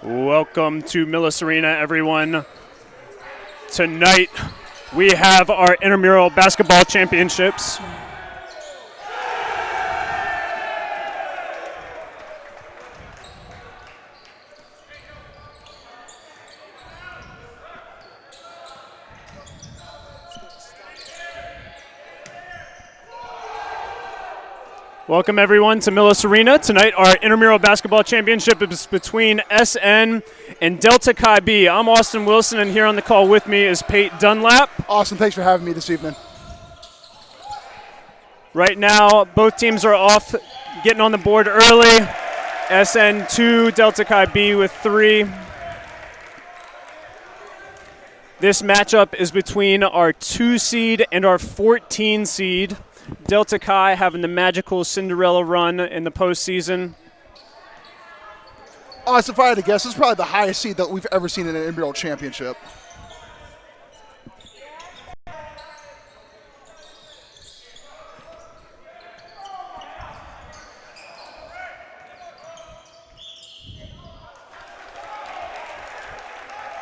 Welcome to Millis Arena, everyone. Tonight, we have our Intramural Basketball Championships. Welcome, everyone, to Millis Arena. Tonight, our Intramural Basketball Championship is between SN and Delta Chi B. I'm Austin Wilson, and here on the call with me is Pate Dunlap. Austin, thanks for having me this evening. Right now, both teams are off, getting on the board early. SN 2, Delta Chi B with 3. This matchup is between our 2 seed and our 14 seed. Delta Chi having the magical Cinderella run in the postseason. Austin, if I had to guess, this is probably the highest seed that we've ever seen in an Intramural championship.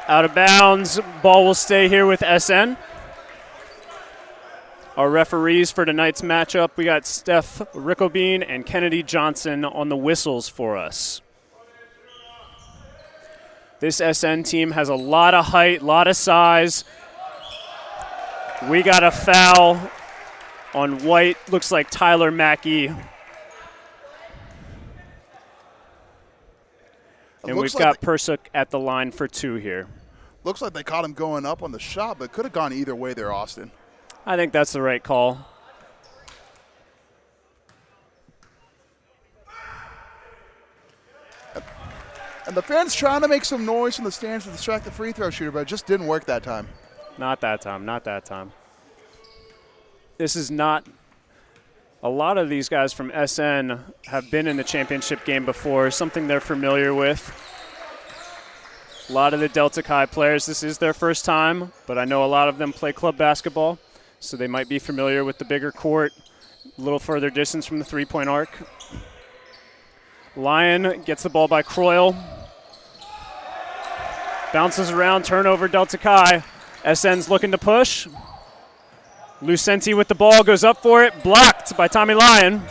Out of bounds, ball will stay here with SN. Our referees for tonight's matchup, we got Steph Ricklebean and Kennedy Johnson on the whistles for us. This SN team has a lot of height, a lot of size. We got a foul on white, looks like Tyler Mackey. And we've got Persuk at the line for 2 here. Looks like they caught him going up on the shot, but could have gone either way there, Austin. I think that's the right call. And the fans trying to make some noise in the stands to distract the free throw shooter, but it just didn't work that time. Not that time, not that time. This is not – a lot of these guys from SN have been in the championship game before, something they're familiar with. A lot of the Delta Chi players, this is their first time, but I know a lot of them play club basketball, so they might be familiar with the bigger court, a little further distance from the three-point arc. Lyon gets the ball by Croyle. Bounces around, turnover, Delta Chi. SN's looking to push. Lucenti with the ball, goes up for it, blocked by Tommy Lyon. And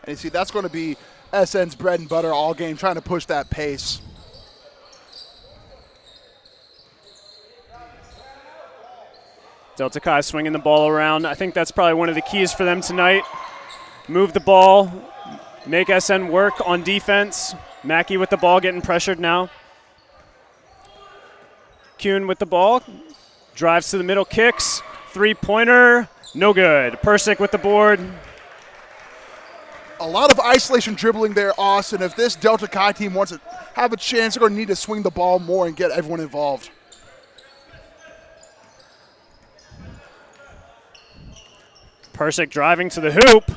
you see, that's going to be SN's bread and butter all game, trying to push that pace. Delta Chi swinging the ball around. I think that's probably one of the keys for them tonight. Move the ball, make SN work on defense. Mackey with the ball, getting pressured now. Kuhn with the ball, drives to the middle, kicks. Three-pointer, no good. Persik with the board. A lot of isolation dribbling there, Austin. If this Delta Chi team wants to have a chance, they're going to need to swing the ball more and get everyone involved. Persik driving to the hoop.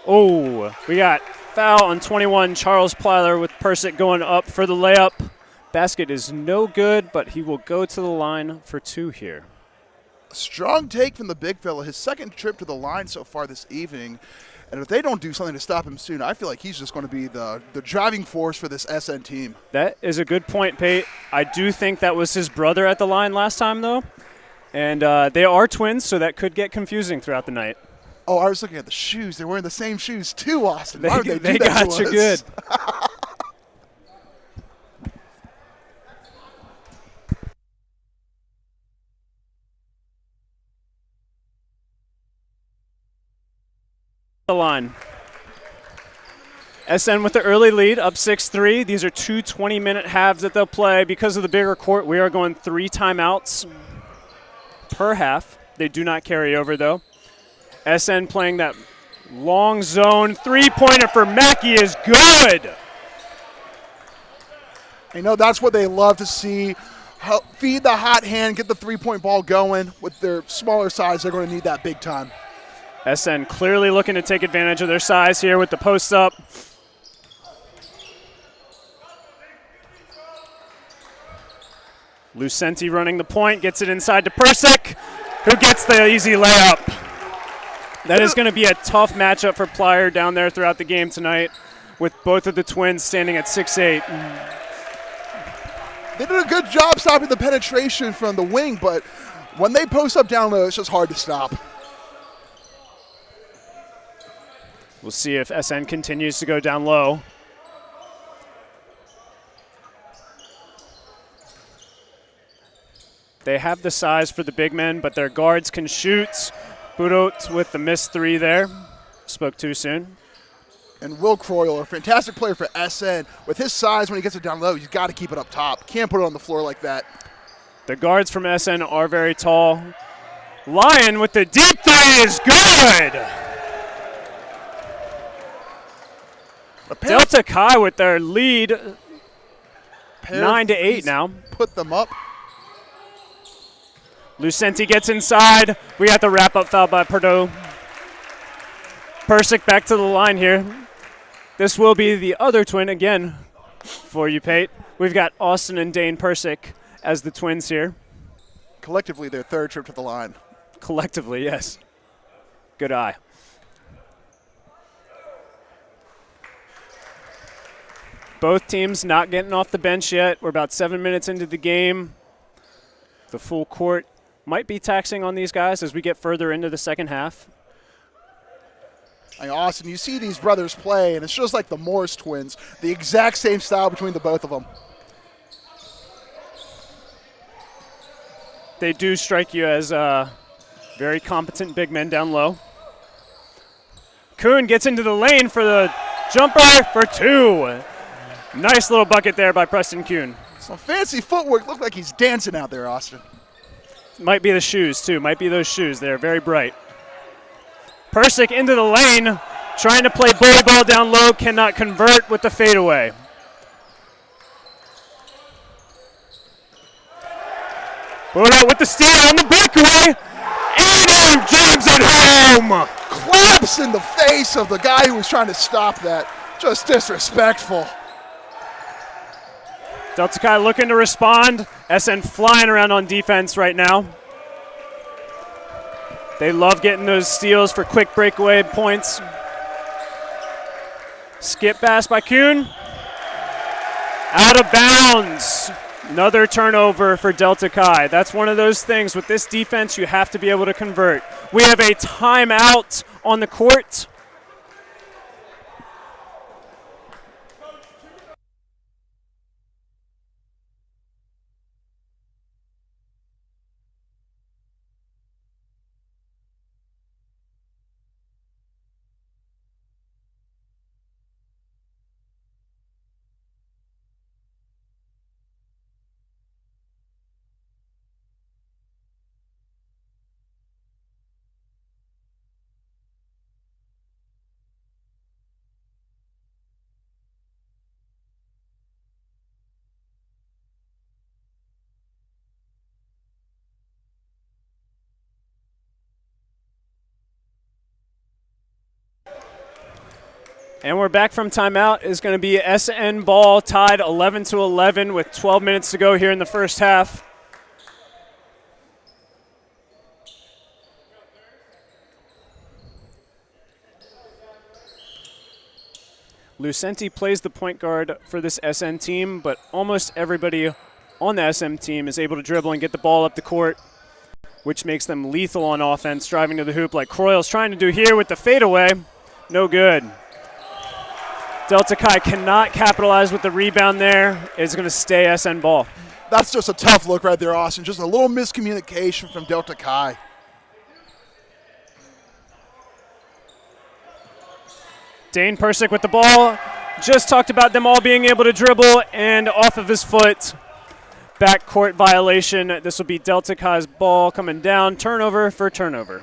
Oh, we got foul on 21, Charles Plyler with Persik going up for the layup. Basket is no good, but he will go to the line for 2 here. Strong take from the big fella. His second trip to the line so far this evening. And if they don't do something to stop him soon, I feel like he's just going to be the driving force for this SN team. That is a good point, Pate. I do think that was his brother at the line last time, though. And they are twins, so that could get confusing throughout the night. Oh, I was looking at the shoes. They're wearing the same shoes too, Austin. They got you good. The line. SN with the early lead, up 6-3. These are 2 20-minute halves that they'll play. Because of the bigger court, we are going 3 timeouts per half. They do not carry over, though. SN playing that long zone. Three-pointer for Mackey is good. You know, that's what they love to see. Feed the hot hand, get the three-point ball going. With their smaller size, they're going to need that big time. SN clearly looking to take advantage of their size here with the post up. Lucenti running the point, gets it inside to Persik, who gets the easy layup. That is going to be a tough matchup for Plyer down there throughout the game tonight. with both of the twins standing at 6'8". They did a good job stopping the penetration from the wing, but when they post up down low, it's just hard to stop. We'll see if SN continues to go down low. They have the size for the big men, but their guards can shoot. Budot with the missed 3 there. Spoke too soon. And Will Croyle, a fantastic player for SN. With his size, when he gets it down low, he's got to keep it up top. Can't put it on the floor like that. The guards from SN are very tall. Lyon with the deep 3 is good. Delta Chi with their lead, 9-8 now. Put them up. Lucenti gets inside. We got the wrap-up foul by Perdot. Persick back to the line here. This will be the other twin again for you, Pate. We've got Austin and Dane Persick as the twins here. Collectively, their 3rd trip to the line. Collectively, yes. Good eye. Both teams not getting off the bench yet. We're about 7 minutes into the game. The full court might be taxing on these guys as we get further into the second half. Austin, you see these brothers play, and it's just like the Morris twins, the exact same style between the both of them. They do strike you as very competent big men down low. Kuhn gets into the lane for the jumper for 2. Nice little bucket there by Preston Kuhn. Some fancy footwork. Looked like he's dancing out there, Austin. Might be the shoes, too. Might be those shoes. They're very bright. Persick into the lane, trying to play bully ball down low, cannot convert with the fadeaway. Bodo with the steal on the breakaway, and jams it home! Claps in the face of the guy who was trying to stop that. Just disrespectful. Delta Chi looking to respond. SN flying around on defense right now. They love getting those steals for quick breakaway points. Skip pass by Kuhn. Out of bounds. Another turnover for Delta Chi. That's one of those things with this defense you have to be able to convert. We have a timeout on the court. And we're back from timeout. It's going to be SN ball tied 11-11 with 12 minutes to go here in the first half. Lucenti plays the point guard for this SN team, but almost everybody on the SM team is able to dribble and get the ball up the court, which makes them lethal on offense, driving to the hoop like Croyle's trying to do here with the fadeaway. No good. Delta Chi cannot capitalize with the rebound there. It's going to stay SN ball. That's just a tough look right there, Austin. Just a little miscommunication from Delta Chi. Dane Persick with the ball. Just talked about them all being able to dribble and off of his foot. Backcourt violation. This will be Delta Chi's ball coming down. Turnover for turnover.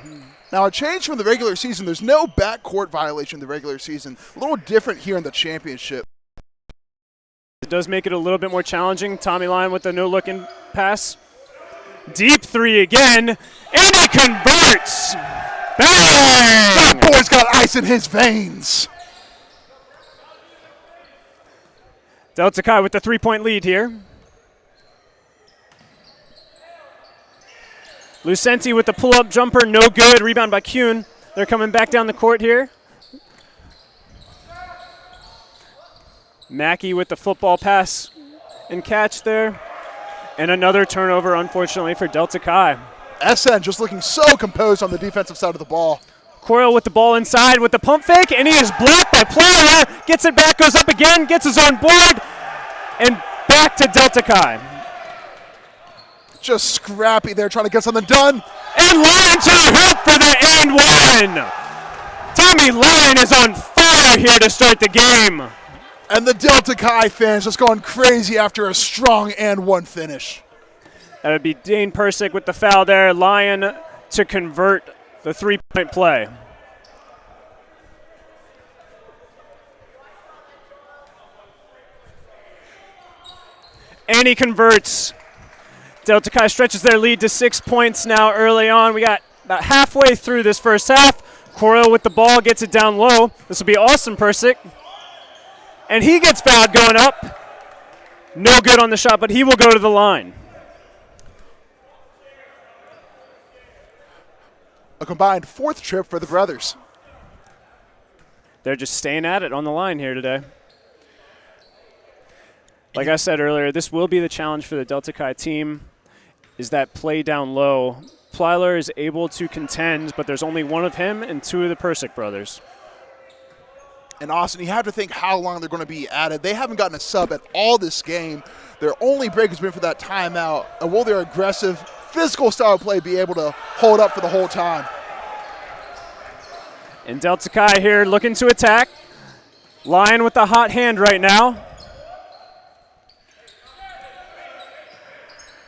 Now, a change from the regular season. There's no backcourt violation in the regular season. A little different here in the championship. It does make it a little bit more challenging. Tommy Lyon with the no-looking pass. Deep 3 again, and he converts. Bang! That boy's got ice in his veins. Delta Chi with the 3-point lead here. Lucenti with the pull-up jumper, no good. Rebound by Kuhn. They're coming back down the court here. Mackey with the football pass and catch there. And another turnover, unfortunately, for Delta Chi. SN just looking so composed on the defensive side of the ball. Coyle with the ball inside with the pump fake, and he is blocked by Player. Gets it back, goes up again, gets his own board, and back to Delta Chi. Just scrappy there, trying to get something done. And Lyon to the hoop for the and one. Tommy Lyon is on fire here to start the game. And the Delta Chi fans just going crazy after a strong and one finish. That would be Dane Persick with the foul there. Lyon to convert the three-point play. And he converts. Delta Chi stretches their lead to 6 points now early on. We got about halfway through this first half. Coyle with the ball, gets it down low. This will be Austin Persick. And he gets fouled going up. No good on the shot, but he will go to the line. A combined fourth trip for the brothers. They're just staying at it on the line here today. Like I said earlier, this will be the challenge for the Delta Chi team, is that play down low. Plyler is able to contend, but there's only one of him and two of the Persick brothers. And Austin, you have to think how long they're going to be at it. They haven't gotten a sub at all this game. Their only break has been for that timeout. And will their aggressive, physical style of play be able to hold up for the whole time? And Delta Chi here looking to attack. Lyon with the hot hand right now.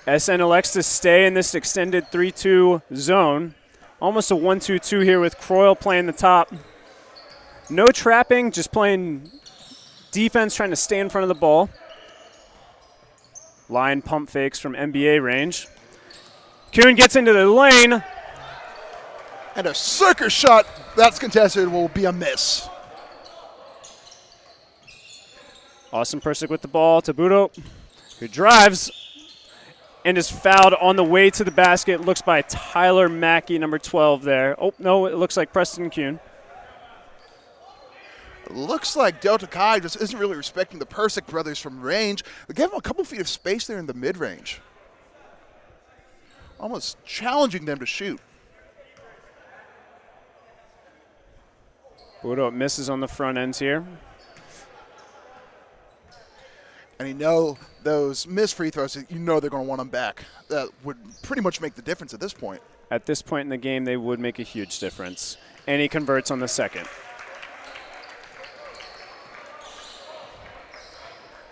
SN elects to stay in this extended 3-2 zone. Almost a 1-2-2 here with Croyle playing the top. No trapping, just playing defense, trying to stay in front of the ball. Line pump fakes from NBA range. Kuhn gets into the lane. And a circus shot that's contested will be a miss. Austin Persick with the ball. Tabuto, who drives and is fouled on the way to the basket. Looks by Tyler Mackey, number 12 there. Oh, no, it looks like Preston Kuhn. Looks like Delta Chi just isn't really respecting the Persick brothers from range. They gave them a couple feet of space there in the mid-range. Almost challenging them to shoot. Budo misses on the front ends here. And you know those missed free throws, you know they're going to want them back. That would pretty much make the difference at this point. At this point in the game, they would make a huge difference. And he converts on the second.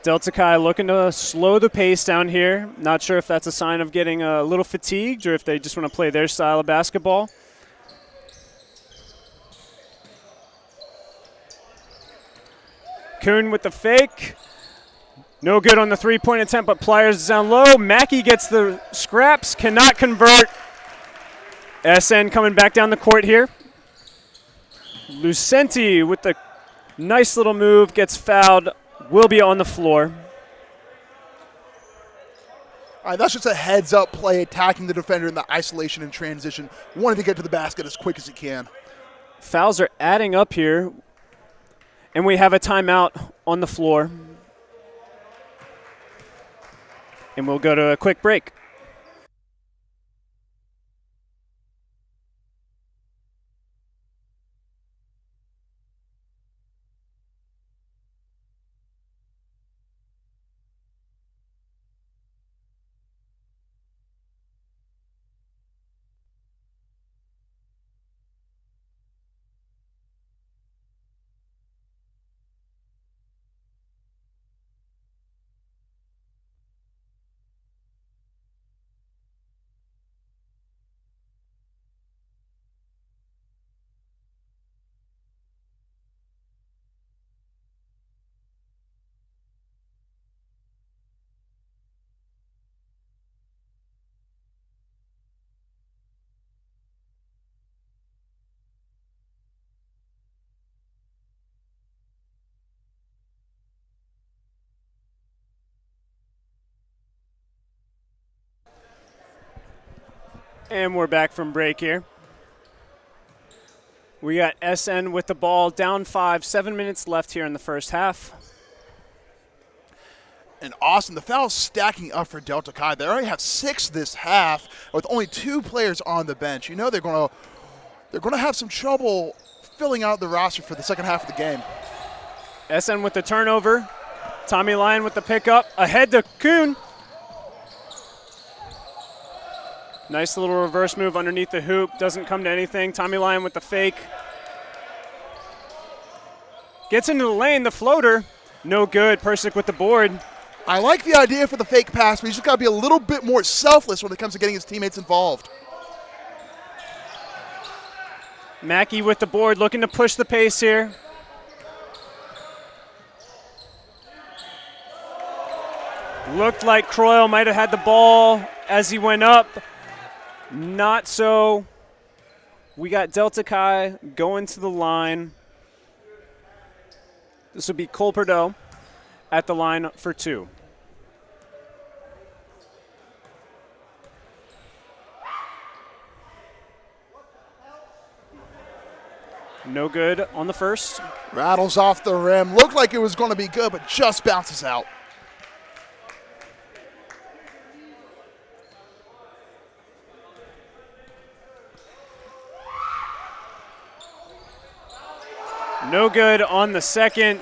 Delta Chi looking to slow the pace down here. Not sure if that's a sign of getting a little fatigued or if they just want to play their style of basketball. Kuhn with the fake. No good on the three-point attempt, but Pliers is down low. Mackey gets the scraps, cannot convert. SN coming back down the court here. Lucenti with the nice little move, gets fouled. Will be on the floor. All right, that's just a heads-up play, attacking the defender in the isolation and transition, wanting to get to the basket as quick as he can. Fouls are adding up here, and we have a timeout on the floor. And we'll go to a quick break. And we're back from break here. We got SN with the ball, down 5, 7 minutes left here in the first half. And Austin, the foul's stacking up for Delta Chi. They already have 6 this half with only 2 players on the bench. You know they're going to have some trouble filling out the roster for the second half of the game. SN with the turnover. Tommy Lyon with the pickup. Ahead to Kuhn. Nice little reverse move underneath the hoop. Doesn't come to anything. Tommy Lyon with the fake. Gets into the lane, the floater. No good. Persick with the board. I like the idea for the fake pass, but he's just got to be a little bit more selfless when it comes to getting his teammates involved. Mackey with the board, looking to push the pace here. Looked like Croyle might have had the ball as he went up. Not so. We got Delta Chi going to the line. This will be Cole Perdot at the line for 2. No good on the first. Rattles off the rim. Looked like it was going to be good, but just bounces out. No good on the second.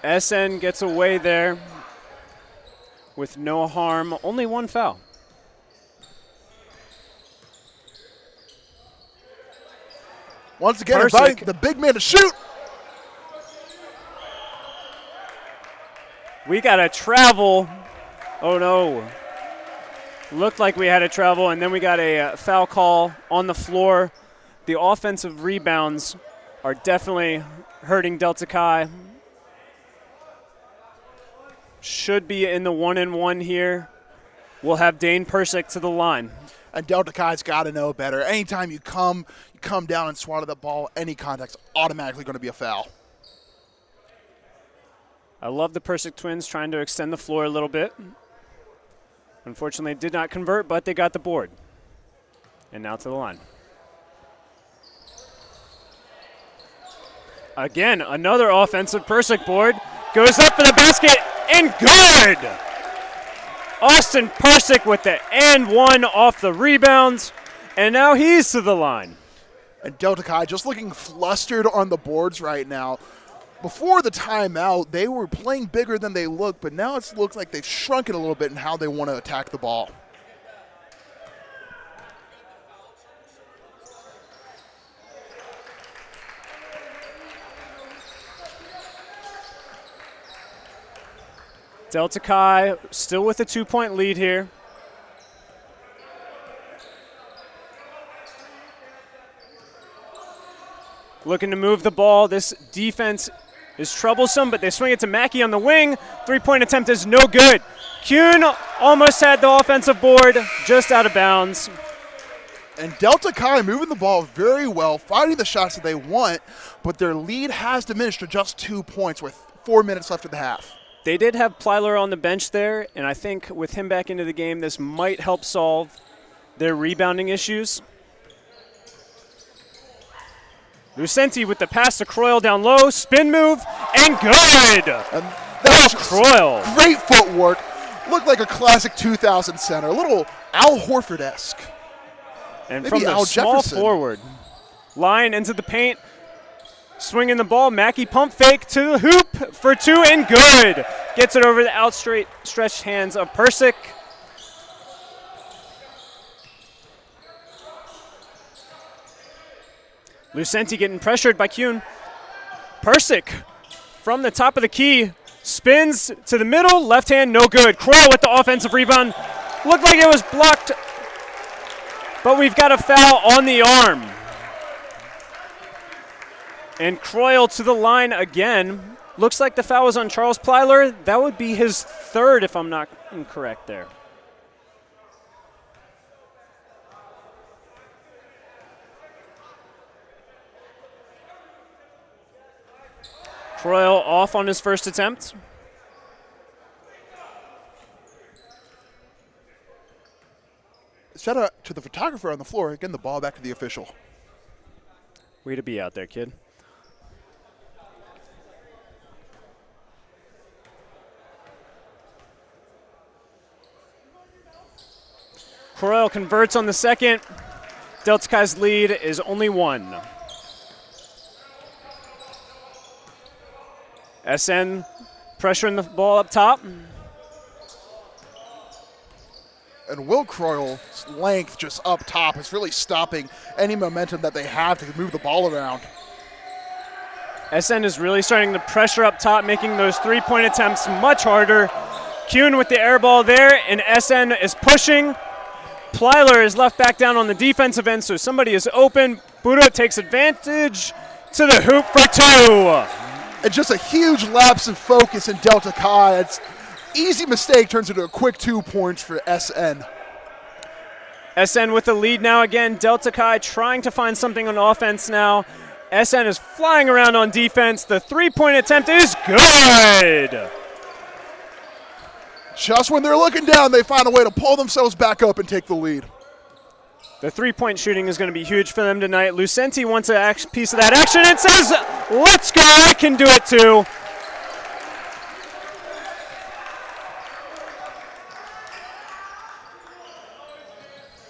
SN gets away there with no harm. Only 1 foul. Once again, Persick. inviting the big man to shoot. We got a travel. Oh, no. Looked like we had a travel, and then we got a foul call on the floor. The offensive rebounds are definitely hurting Delta Chi. Should be in the 1-and-1 here. We'll have Dane Persick to the line. And Delta Chi's got to know better. Anytime you come down and swat at the ball, any contact's automatically going to be a foul. I love the Persick twins trying to extend the floor a little bit. Unfortunately, it did not convert, but they got the board. And now to the line. Again, another offensive Persick board. Goes up for the basket, and good! Austin Persick with the and 1 off the rebound, and now he's to the line. And Delta Chi just looking flustered on the boards right now. Before the timeout, they were playing bigger than they looked, but now it looks like they've shrunk it a little bit in how they want to attack the ball. Delta Chi still with a 2-point lead here. Looking to move the ball. This defense is troublesome, but they swing it to Mackey on the wing. 3-point attempt is no good. Kuhn almost had the offensive board, just out of bounds. And Delta Chi moving the ball very well, finding the shots that they want, but their lead has diminished to just 2 points with 4 minutes left of the half. They did have Plyler on the bench there, and I think with him back into the game, this might help solve their rebounding issues. Lucenti with the pass to Croyle down low, spin move, and good! And that was Croyle. Great footwork. Looked like a classic 2000 center, a little Al Horford-esque. And Maybe from the Al small Jefferson. forward, line into the paint, swinging the ball, Mackey pump fake to the hoop for 2 and good. Gets it over the outstretched hands of Persick. Lucenti getting pressured by Kuhn. Persick from the top of the key, spins to the middle, left hand, no good. Croyle with the offensive rebound. Looked like it was blocked, but we've got a foul on the arm. And Croyle to the line again. Looks like the foul was on Charles Plyler. That would be his 3rd if I'm not incorrect there. Croyle off on his first attempt. Shout out to the photographer on the floor. Getting the ball back to the official. Way to be out there, kid. Coyle converts on the second. Delta Chi's lead is only 1. SN pressuring the ball up top. And Will Croyle's length just up top is really stopping any momentum that they have to move the ball around. SN is really starting to pressure up top, making those three-point attempts much harder. Kuhn with the air ball there, and SN is pushing. Plyler is left back down on the defensive end, so somebody is open. Budo takes advantage to the hoop for 2. And just a huge lapse of focus in Delta Chi. It's easy mistake turns into a quick 2 points for SN. SN with the lead now again. Delta Chi trying to find something on offense now. SN is flying around on defense. The three-point attempt is good. Just when they're looking down, they find a way to pull themselves back up and take the lead. The three-point shooting is going to be huge for them tonight. Lucenti wants a piece of that action and says, let's go, I can do it too.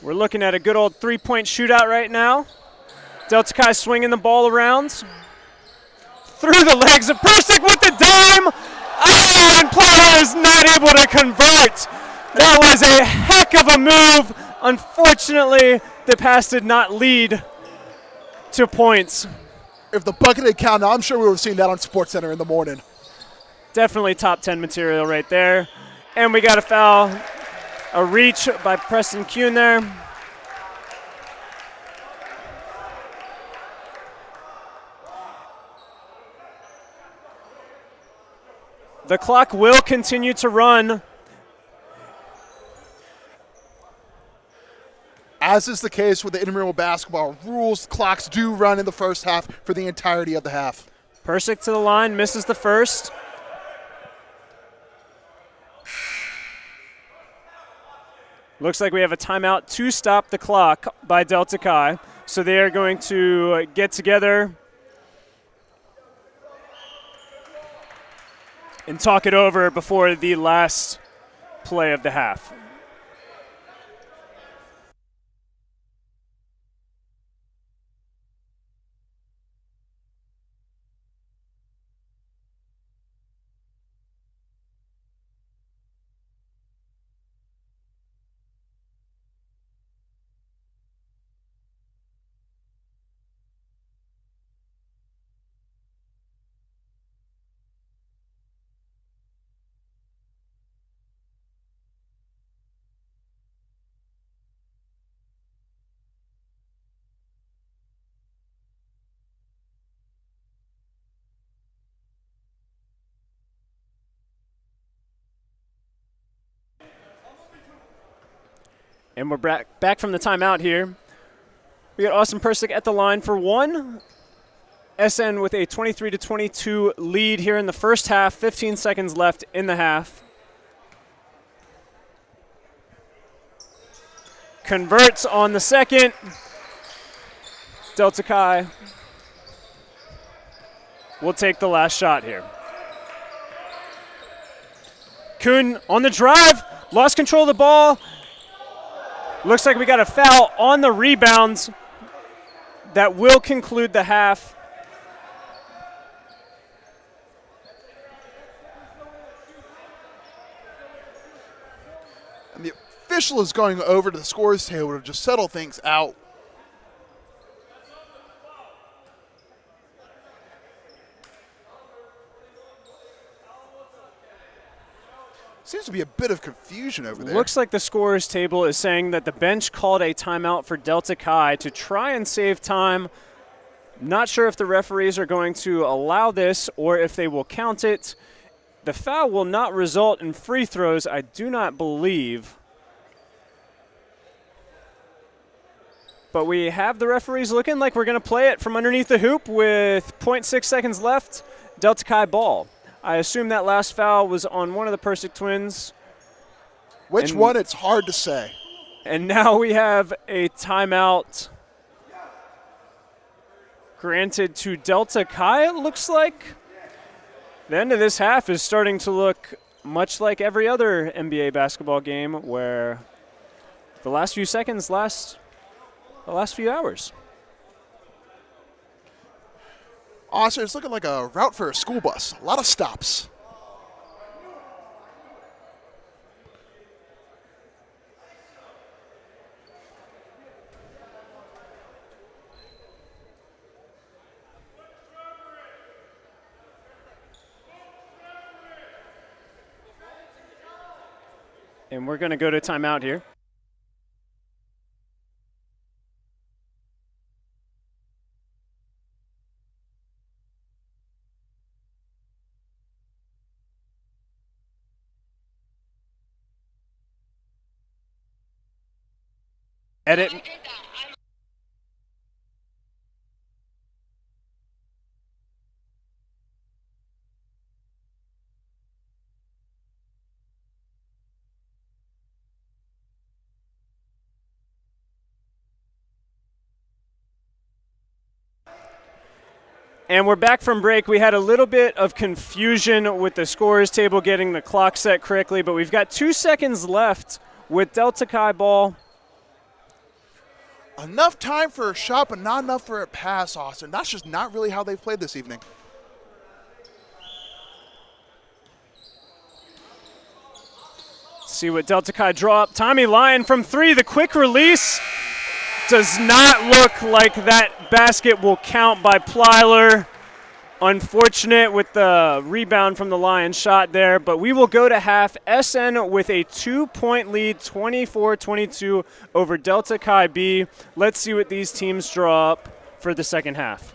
We're looking at a good old three-point shootout right now. Delta Chi swinging the ball around. Through the legs of Persick with the dime. Oh, and Plyler is not able to convert. That was a heck of a move. Unfortunately, the pass did not lead to points. If the bucket had counted, I'm sure we would have seen that on SportsCenter in the morning. Definitely top 10 material right there. And we got a foul, a reach by Preston Kuhn there. The clock will continue to run. As is the case with the intramural basketball rules, clocks do run in the first half for the entirety of the half. Persick to the line, misses the first. Looks like we have a timeout to stop the clock by Delta Chi. So they are going to get together and talk it over before the last play of the half. And we're back from the timeout here. We got Austin Persick at the line for 1. SN with a 23-22 lead here in the first half. 15 seconds left in the half. Converts on the second. Delta Chi will take the last shot here. Kuhn on the drive. Lost control of the ball. Looks like we got a foul on the rebounds that will conclude the half. And the official is going over to the scores table to just settle things out. Seems to be a bit of confusion over there. Looks like the scorers table is saying that the bench called a timeout for Delta Chi to try and save time. Not sure if the referees are going to allow this or if they will count it. The foul will not result in free throws, I do not believe. But we have the referees looking like we're going to play it from underneath the hoop with 0.6 seconds left. Delta Chi ball. I assume that last foul was on one of the Persick twins. Which one? It's hard to say. And now we have a timeout granted to Delta Chi, it looks like. The end of this half is starting to look much like every other NBA basketball game where the last few seconds last the last few hours. Austin, it's looking like a route for a school bus. A lot of stops. And we're going to go to timeout here. Edit. And we're back from break. We had a little bit of confusion with the scorers table getting the clock set correctly, but we've got 2 seconds left with Delta Chi ball. Enough time for a shot, but not enough for a pass, Austin. That's just not really how they've played this evening. See what Delta Chi draw up. Tommy Lyon from 3. The quick release does not look like that basket will count by Plyler. Unfortunate with the rebound from the Lions shot there, but we will go to half. SN with a 2-point lead, 24-22 over Delta Chi B. Let's see what these teams draw up for the second half.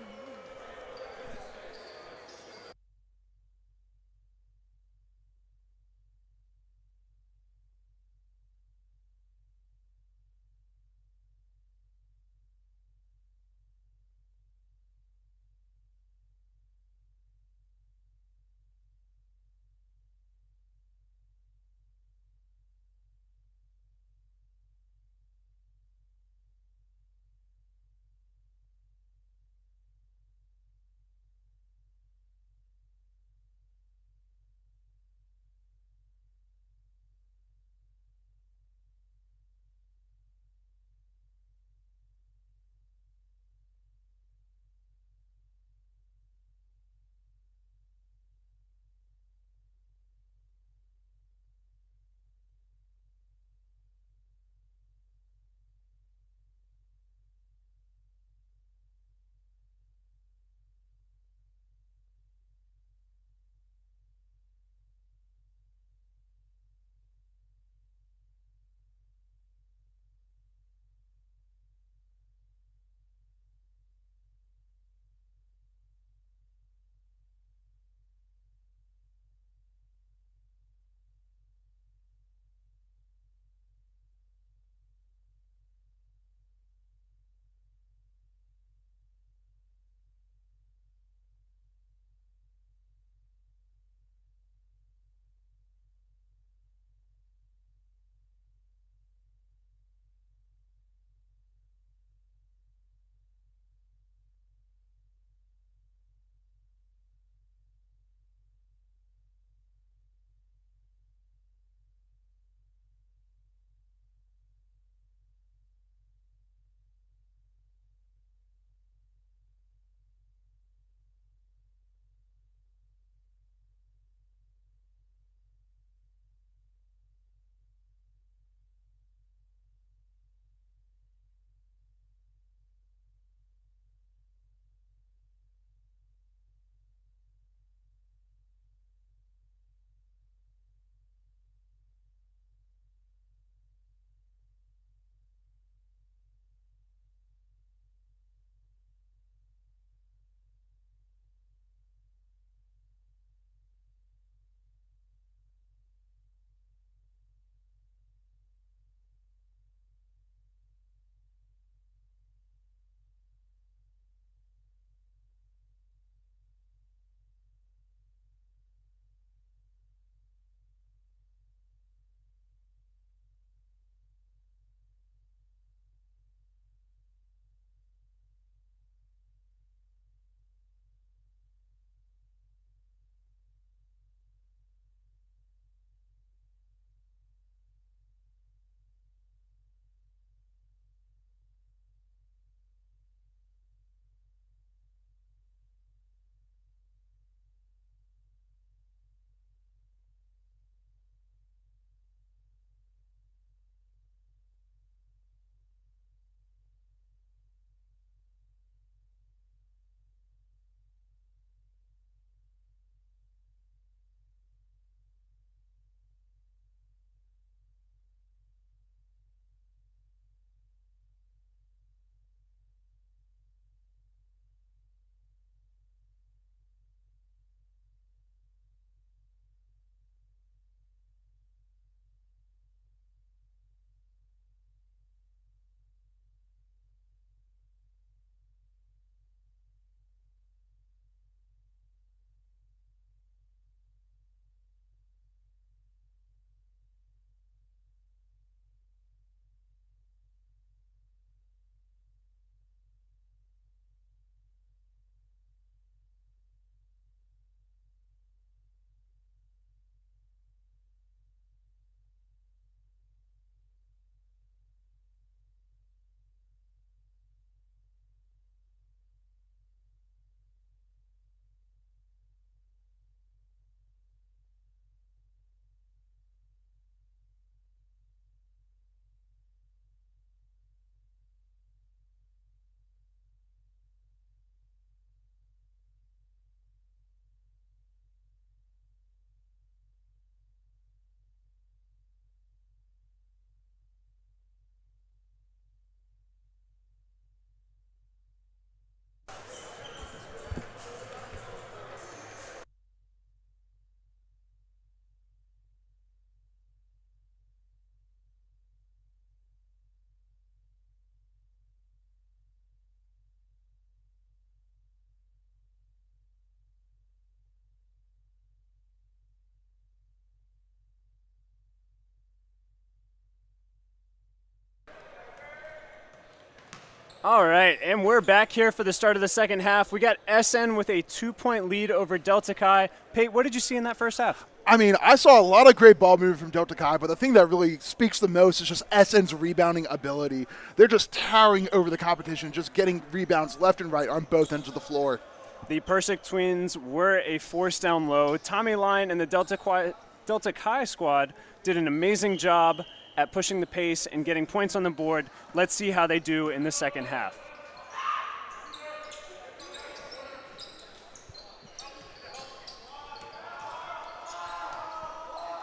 All right, and we're back here for the start of the second half. We got SN with a 2-point lead over Delta Chi. Pate, what did you see in that first half? I mean, I saw a lot of great ball movement from Delta Chi, but the thing that really speaks the most is just SN's rebounding ability. They're just towering over the competition, just getting rebounds left and right on both ends of the floor. The Persic twins were a force down low. Tommy Line and the Delta Chi squad did an amazing job at pushing the pace and getting points on the board. Let's see how they do in the second half.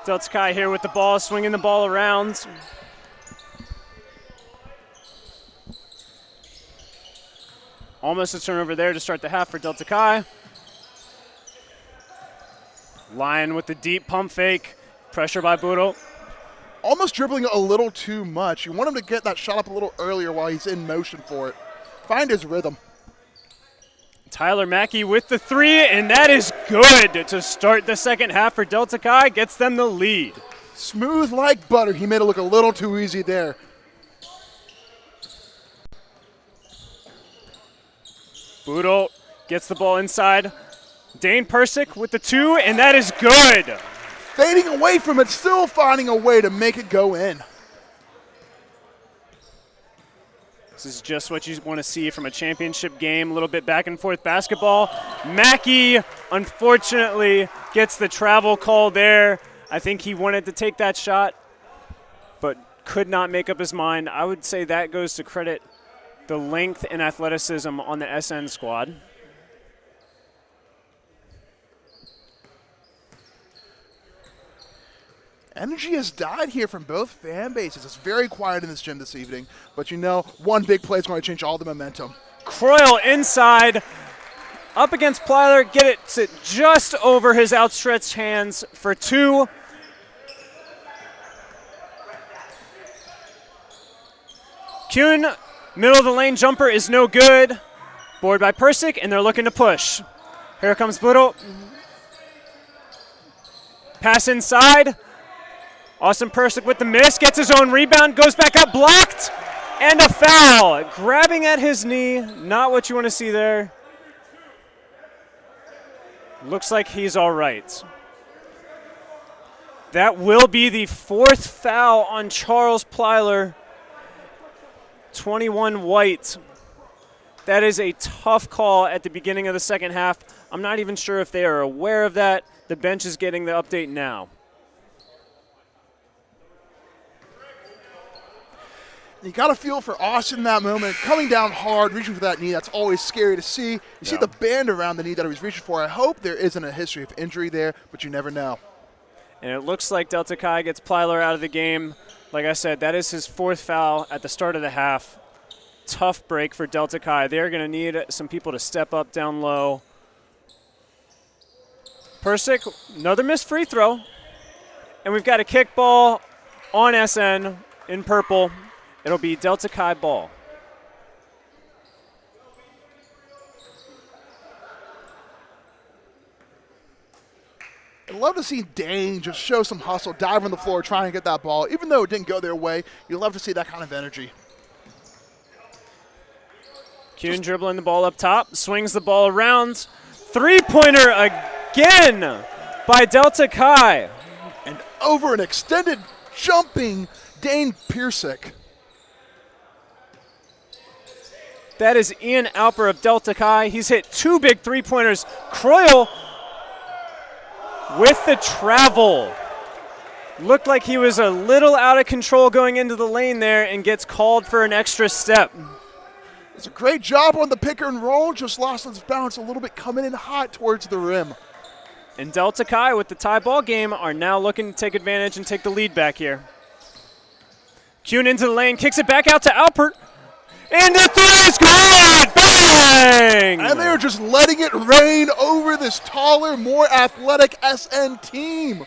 Delta Chi here with the ball, swinging the ball around. Almost a turnover there to start the half for Delta Chi. Lion with the deep pump fake. Pressure by Budel. Almost dribbling a little too much. You want him to get that shot up a little earlier while he's in motion for it. Find his rhythm. Tyler Mackey with the three, and that is good to start the second half for Delta Chi. Gets them the lead. Smooth like butter. He made it look a little too easy there. Budel gets the ball inside. Dane Persic with the two, and that is good. Fading away from it, still finding a way to make it go in. This is just what you want to see from a championship game, a little bit back and forth basketball. Mackey, unfortunately, gets the travel call there. I think he wanted to take that shot, but could not make up his mind. I would say that goes to credit the length and athleticism on the SN squad. Energy has died here from both fan bases. It's very quiet in this gym this evening, but you know, one big play is going to change all the momentum. Croyle inside, up against Plyler, get it to just over his outstretched hands for two. Kuhn, middle of the lane jumper is no good. Board by Persic, and they're looking to push. Here comes Budel. Pass inside. Austin Persic with the miss, gets his own rebound, goes back up, blocked, and a foul. Grabbing at his knee, not what you want to see there. Looks like he's all right. That will be the fourth foul on Charles Plyler. 21 white. That is a tough call at the beginning of the second half. I'm not even sure if they are aware of that. The bench is getting the update now. You got to feel for Austin in that moment, coming down hard, reaching for that knee. That's always scary to see. You see the band around the knee that he was reaching for. I hope there isn't a history of injury there, but you never know. And it looks like Delta Chi gets Plyler out of the game. Like I said, that is his fourth foul at the start of the half. Tough break for Delta Chi. They're going to need some people to step up down low. Persic, another missed free throw. And we've got a kickball on SN in purple. It'll be Delta Chi ball. I'd love to see Dane just show some hustle, dive on the floor, try and get that ball. Even though it didn't go their way, you'd love to see that kind of energy. Kuhn dribbling the ball up top, swings the ball around. Three-pointer again by Delta Chi. And over an extended jumping Dane Persic. That is Ian Alper of Delta Chi. He's hit two big three-pointers. Croyle with the travel. Looked like he was a little out of control going into the lane there and gets called for an extra step. It's a great job on the pick and roll. Just lost its balance a little bit, coming in hot towards the rim. And Delta Chi with the tie ball game are now looking to take advantage and take the lead back here. Kuhn into the lane, kicks it back out to Alpert. And the three is good! Bang! And they're just letting it rain over this taller, more athletic SN team.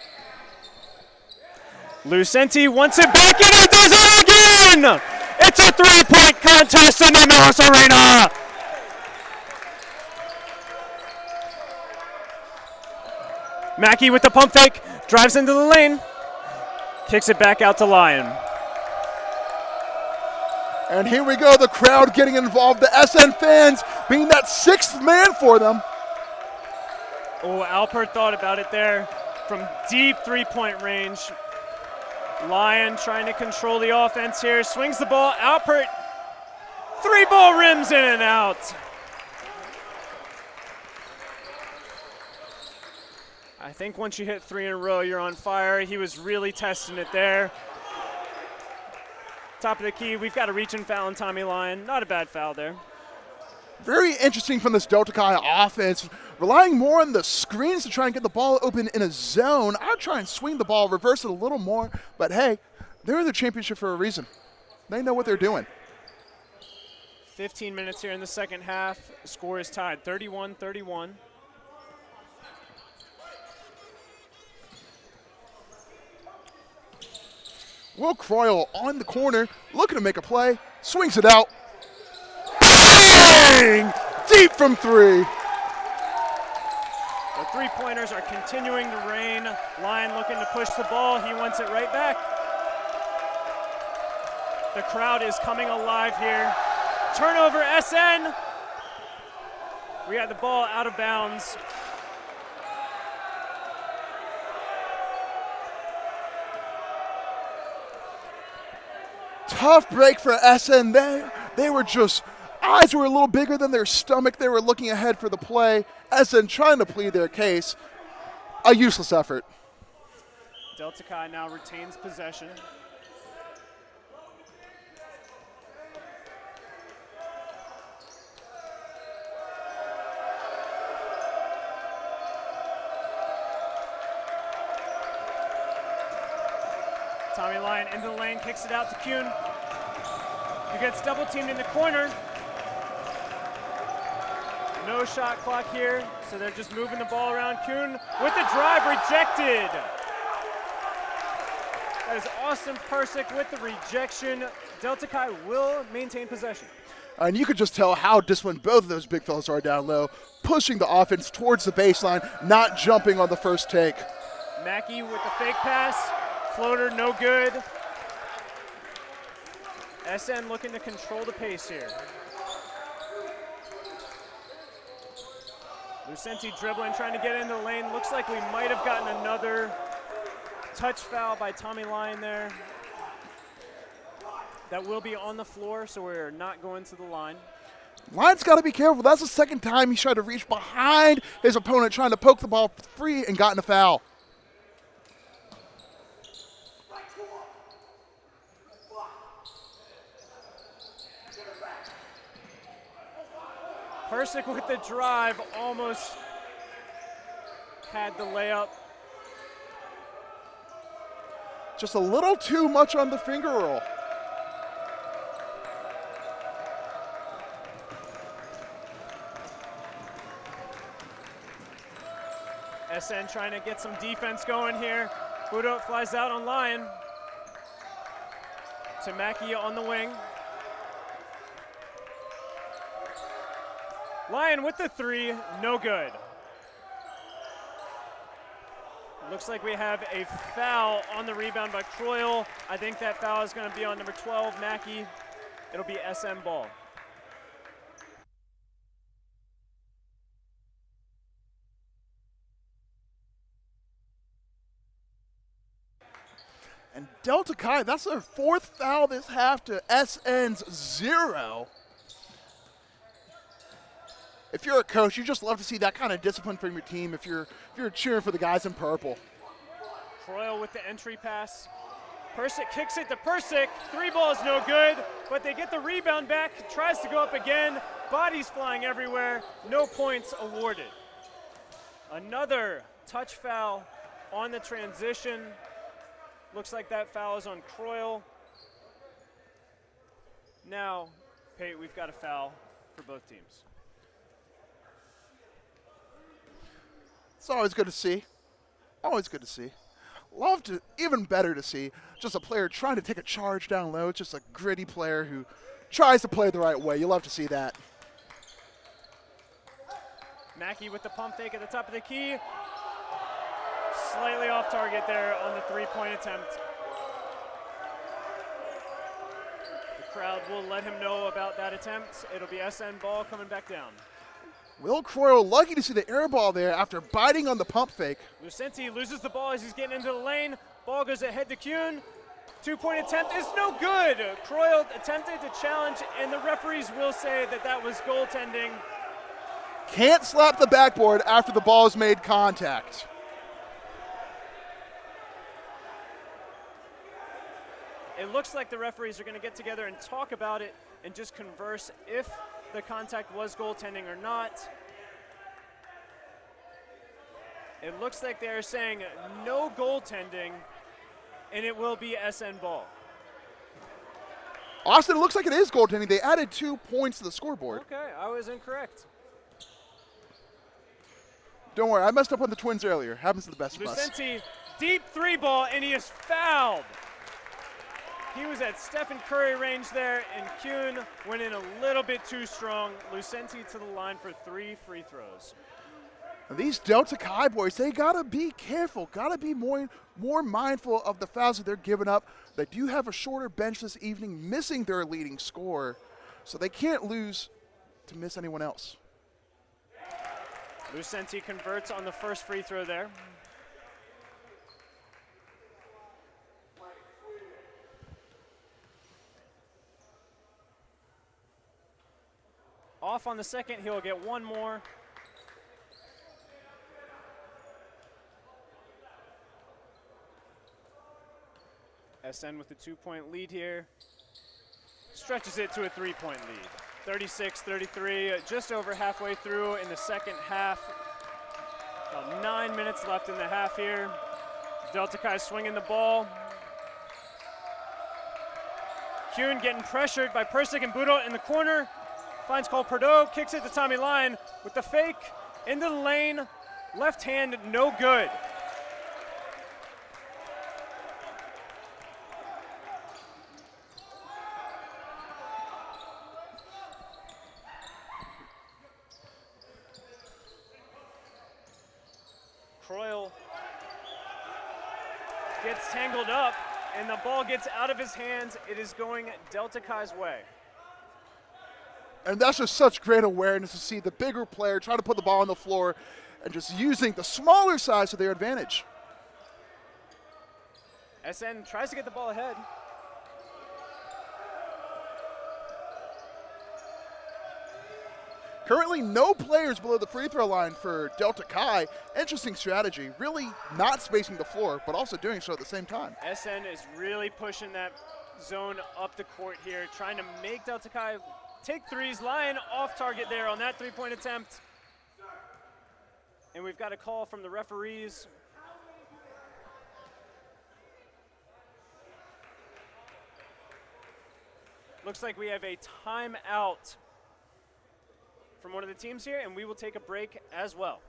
Lucenti wants it back, and he does it again! It's a three-point contest in the Millis Arena! Mackey with the pump fake, drives into the lane, kicks it back out to Lyon. And here we go, the crowd getting involved, the SN fans being that sixth man for them. Oh, Alpert thought about it there from deep three-point range. Lyon trying to control the offense here, swings the ball. Alpert, three-ball rims in and out. I think once you hit three in a row, you're on fire. He was really testing it there. Top of the key, we've got a reach and foul on Tommy Lyon. Not a bad foul there. Very interesting from this Delta Chi offense, relying more on the screens to try and get the ball open in a zone. I'd try and swing the ball, reverse it a little more, but hey, they're in the championship for a reason. They know what they're doing. 15 minutes here in the second half. Score is tied, 31-31. Will Croyle on the corner, looking to make a play, swings it out. Bang! Deep from three. The three-pointers are continuing to rain. Lyon looking to push the ball. He wants it right back. The crowd is coming alive here. Turnover, SN. We got the ball out of bounds. Tough break for SN there. They were just, eyes were a little bigger than their stomach. They were looking ahead for the play. SN trying to plead their case. A useless effort. Delta Chi now retains possession. Tommy Lyon into the lane, kicks it out to Kuhn. He gets double teamed in the corner. No shot clock here, so they're just moving the ball around. Kuhn with the drive, rejected. That is Austin Persick with the rejection. Delta Chi will maintain possession. And you could just tell how disciplined both of those big fellas are down low, pushing the offense towards the baseline, not jumping on the first take. Mackey with the fake pass. Floater, no good. SN looking to control the pace here. Lucenti dribbling, trying to get into the lane. Looks like we might have gotten another touch foul by Tommy Lyon there. That will be on the floor, so we're not going to the line. Lyon's got to be careful. That's the second time he's tried to reach behind his opponent, trying to poke the ball free and gotten a foul. Persick with the drive, almost had the layup. Just a little too much on the finger roll. SN trying to get some defense going here. Budo flies out on Lyon. To Mackey on the wing. Lyon with the three, no good. Looks like we have a foul on the rebound by Croyle. I think that foul is going to be on number 12, Mackey. It'll be SM ball. And Delta Chi, that's their fourth foul this half to SN's 0. If you're a coach, you just love to see that kind of discipline from your team if you're cheering for the guys in purple. Croyle with the entry pass. Persick kicks it to Persick. Three ball is no good, but they get the rebound back. Tries to go up again. Bodies flying everywhere. No points awarded. Another touch foul on the transition. Looks like that foul is on Croyle. Now, Pate, we've got a foul for both teams. It's always good to see. Always good to see. Love to, even better to see, just a player trying to take a charge down low. It's just a gritty player who tries to play the right way. You love to see that. Mackey with the pump fake at the top of the key. Slightly off target there on the three-point attempt. The crowd will let him know about that attempt. It'll be SN ball coming back down. Will Croyle lucky to see the air ball there after biting on the pump fake. Lucenti loses the ball as he's getting into the lane. Ball goes ahead to Kuhn. 2-point attempt is no good. Croyle attempted to challenge, and the referees will say that that was goaltending. Can't slap the backboard after the ball has made contact. It looks like the referees are going to get together and talk about it and just converse if the contact was goaltending or not. It looks like they're saying no goaltending, and it will be SN ball. Austin, it looks like it is goaltending. They added 2 points to the scoreboard. Okay, I was incorrect. Don't worry, I messed up on the Twins earlier. Happens to the best of us. Lucenti, deep 3 ball, and he is fouled. He was at Stephen Curry range there, and Kuhn went in a little bit too strong. Lucenti to the line for 3 free throws. Now these Delta Chi boys, they gotta be careful, gotta be more mindful of the fouls that they're giving up. They do have a shorter bench this evening, missing their leading scorer, so they can't lose to miss anyone else. Lucenti converts on the first free throw there. Off on the second, he'll get 1 more. SN with the 2-point lead here. Stretches it to a 3-point lead. 36-33, just over halfway through in the second half. About 9 minutes left in the half here. Delta Chi swinging the ball. Kuhn getting pressured by Persic and Budo in the corner. Finds Cole Perdeau, kicks it to Tommy Lyon with the fake into the lane. Left hand, no good. Croyle gets tangled up, and the ball gets out of his hands. It is going Delta Chi's way. And that's just such great awareness to see the bigger player try to put the ball on the floor and just using the smaller size to their advantage. SN tries to get the ball ahead. Currently no players below the free throw line for Delta Chi. Interesting strategy, really not spacing the floor, but also doing so at the same time. SN is really pushing that zone up the court here, trying to make Delta Chi take threes. Lyon off target there on that 3-point attempt. And we've got a call from the referees. Looks like we have a timeout from one of the teams here, and we will take a break as well.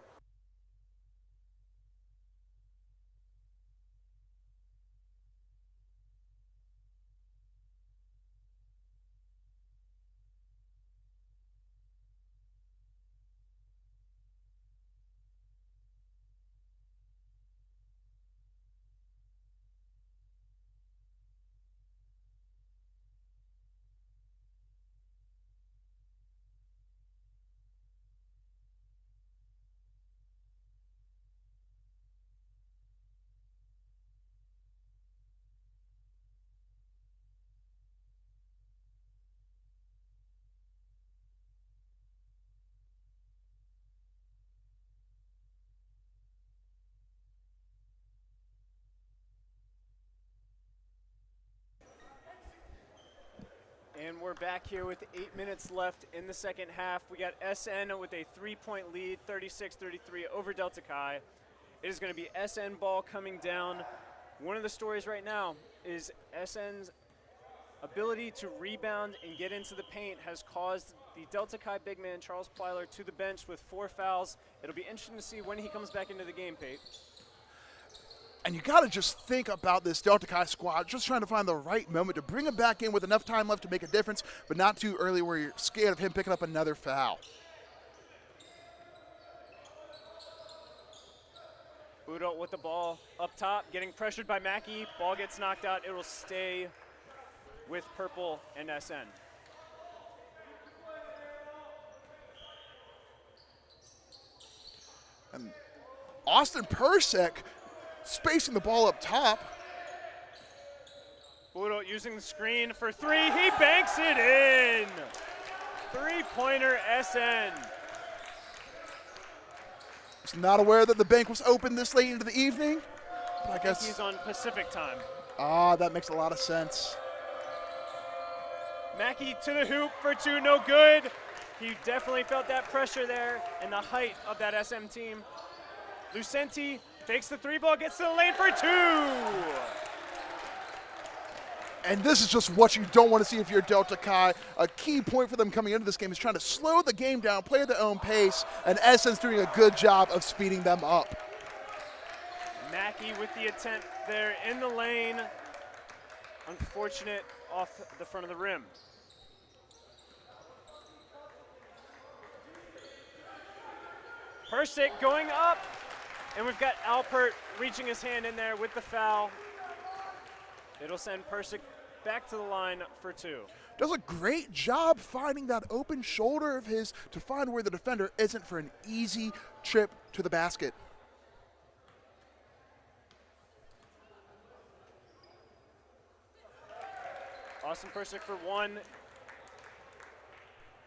And we're back here with 8 minutes left in the second half. We got SN with a 3-point lead, 36-33 over Delta Chi. It is going to be SN ball coming down. One of the stories right now is SN's ability to rebound and get into the paint has caused the Delta Chi big man, Charles Plyler, to the bench with 4 fouls. It'll be interesting to see when he comes back into the game, Pate. And you got to just think about this Delta Chi squad, just trying to find the right moment to bring him back in with enough time left to make a difference, but not too early where you're scared of him picking up another foul. Budo with the ball up top, getting pressured by Mackey. Ball gets knocked out. It will stay with purple and SN. And Austin Persek spacing the ball up top. Budo using the screen for three. He banks it in. Three-pointer SN. Was not aware that the bank was open this late into the evening. But I guess he's on Pacific time. That makes a lot of sense. Mackey to the hoop for two, no good. He definitely felt that pressure there and the height of that SM team. Lucenti takes the three ball, gets to the lane for two. And this is just what you don't want to see if you're Delta Chi. A key point for them coming into this game is trying to slow the game down, play at their own pace, and SN's doing a good job of speeding them up. Mackey with the attempt there in the lane. Unfortunate off the front of the rim. Persik going up, and we've got Alpert reaching his hand in there with the foul. It'll send Persik back to the line for two. Does a great job finding that open shoulder of his to find where the defender isn't for an easy trip to the basket. Austin Persik for one.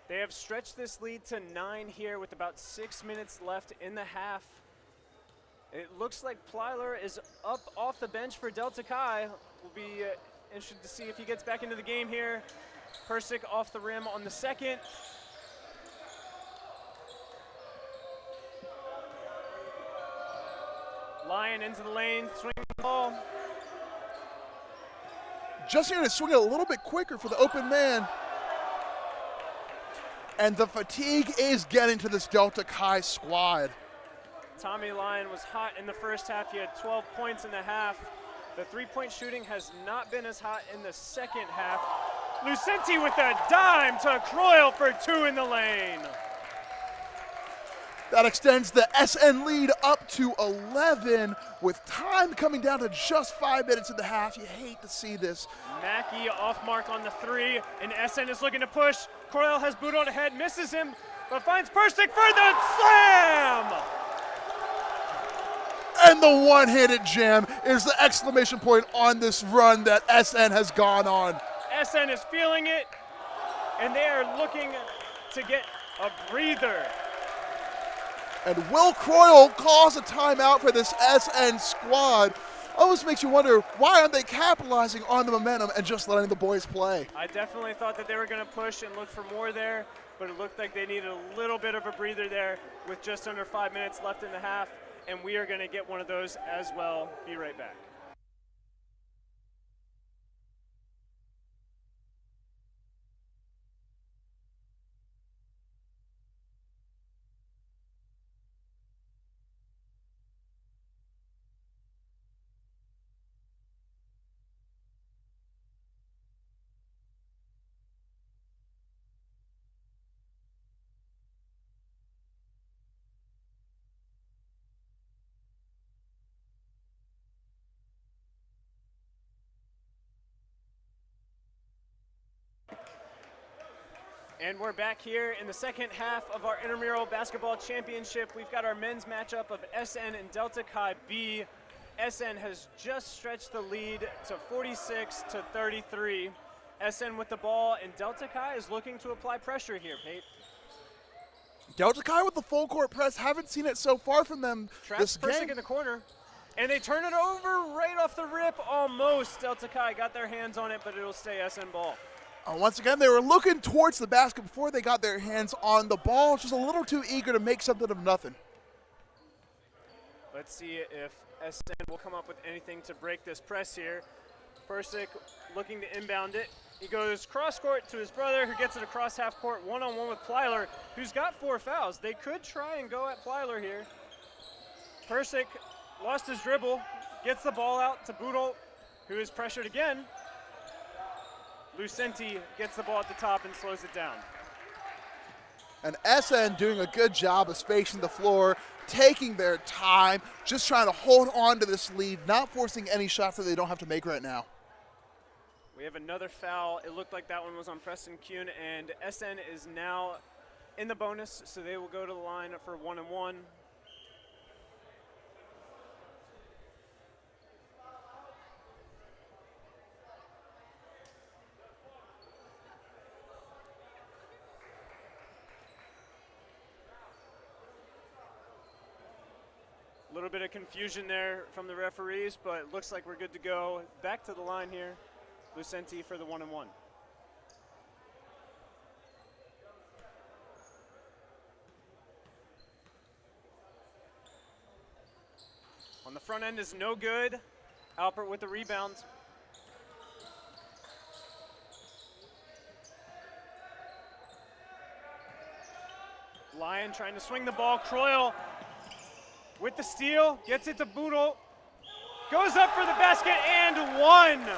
They have stretched this lead to 9 here with about 6 minutes left in the half. It looks like Plyler is up off the bench for Delta Chi. We'll be interested to see if he gets back into the game here. Persik off the rim on the second. Lyon into the lane, swinging the ball. Just here to swing it a little bit quicker for the open man. And the fatigue is getting to this Delta Chi squad. Tommy Lyon was hot in the first half. He had 12 points in the half. The three-point shooting has not been as hot in the second half. Lucenti with a dime to Croyle for two in the lane. That extends the SN lead up to 11 with time coming down to just 5 minutes in the half. You hate to see this. Mackey off mark on the three, and SN is looking to push. Croyle has boot on ahead, misses him, but finds Persik for the slam! And the one-handed jam is the exclamation point on this run that SN has gone on. SN is feeling it, and they are looking to get a breather. And Will Croyle calls a timeout for this SN squad. Almost makes you wonder, why aren't they capitalizing on the momentum and just letting the boys play? I definitely thought that they were going to push and look for more there, but it looked like they needed a little bit of a breather there with just under 5 minutes left in the half, and we are going to get one of those as well. Be right back. And we're back here in the second half of our Intramural Basketball Championship. We've got our men's matchup of SN and Delta Chi B. SN has just stretched the lead to 46-33. SN with the ball, and Delta Chi is looking to apply pressure here, Pate. Delta Chi with the full court press. Haven't seen it so far from them Traps this Persik game. in the corner, and they turn it over right off the rip almost. Delta Chi got their hands on it, but it'll stay SN ball. Once again, they were looking towards the basket before they got their hands on the ball, just a little too eager to make something of nothing. Let's see if SN will come up with anything to break this press here. Persik looking to inbound it. He goes cross court to his brother, who gets it across half court, one-on-one with Plyler, who's got 4 fouls. They could try and go at Plyler here. Persik lost his dribble, gets the ball out to Boodle, who is pressured again. Lucenti gets the ball at the top and slows it down. And SN doing a good job of spacing the floor, taking their time, just trying to hold on to this lead, not forcing any shots that they don't have to make right now. We have another foul. It looked like that one was on Preston Kuhn, and SN is now in the bonus, so they will go to the line for 1-and-1. A little bit of confusion there from the referees, but it looks like we're good to go. Back to the line here. Lucenti for the 1-and-1. On the front end is no good. Alpert with the rebound. Lyon trying to swing the ball. Croyle with the steal, gets it to Boodle. Goes up for the basket and one.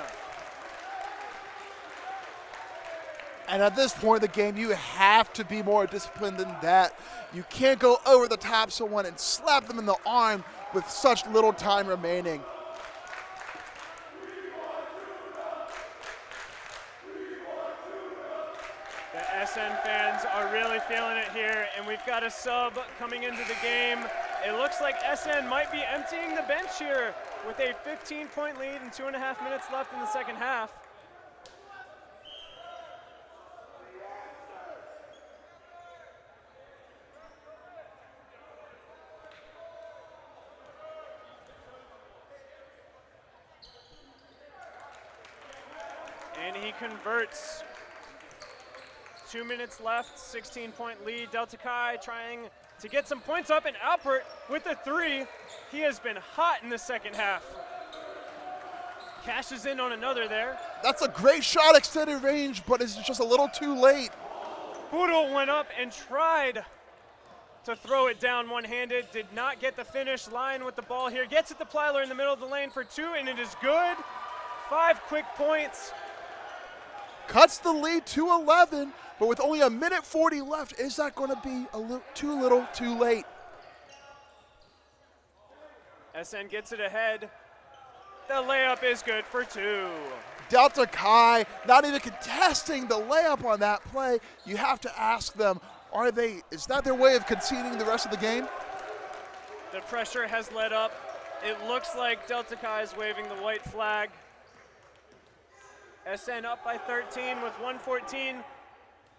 And at this point in the game, you have to be more disciplined than that. You can't go over the top of someone and slap them in the arm with such little time remaining. The SN fans are really feeling it here, and we've got a sub coming into the game. It looks like SN might be emptying the bench here with a 15-point lead and 2.5 minutes left in the second half. And he converts. 2 minutes left, 16-point lead. Delta Chi trying to get some points up, and Alpert with the three. He has been hot in the second half. Cashes in on another there. That's a great shot, extended range, but it's just a little too late. Boodle went up and tried to throw it down one-handed. Did not get the finish. Lyon with the ball here. Gets it to Plyler in the middle of the lane for two, and it is good. 5 quick points. Cuts the lead to 11, but with only 1:40 left, is that going to be a little too late? SN gets it ahead. The layup is good for two. Delta Chi not even contesting the layup on that play. You have to ask them, is that their way of conceding the rest of the game? The pressure has let up. It looks like Delta Chi is waving the white flag. SN up by 13 with 1:14.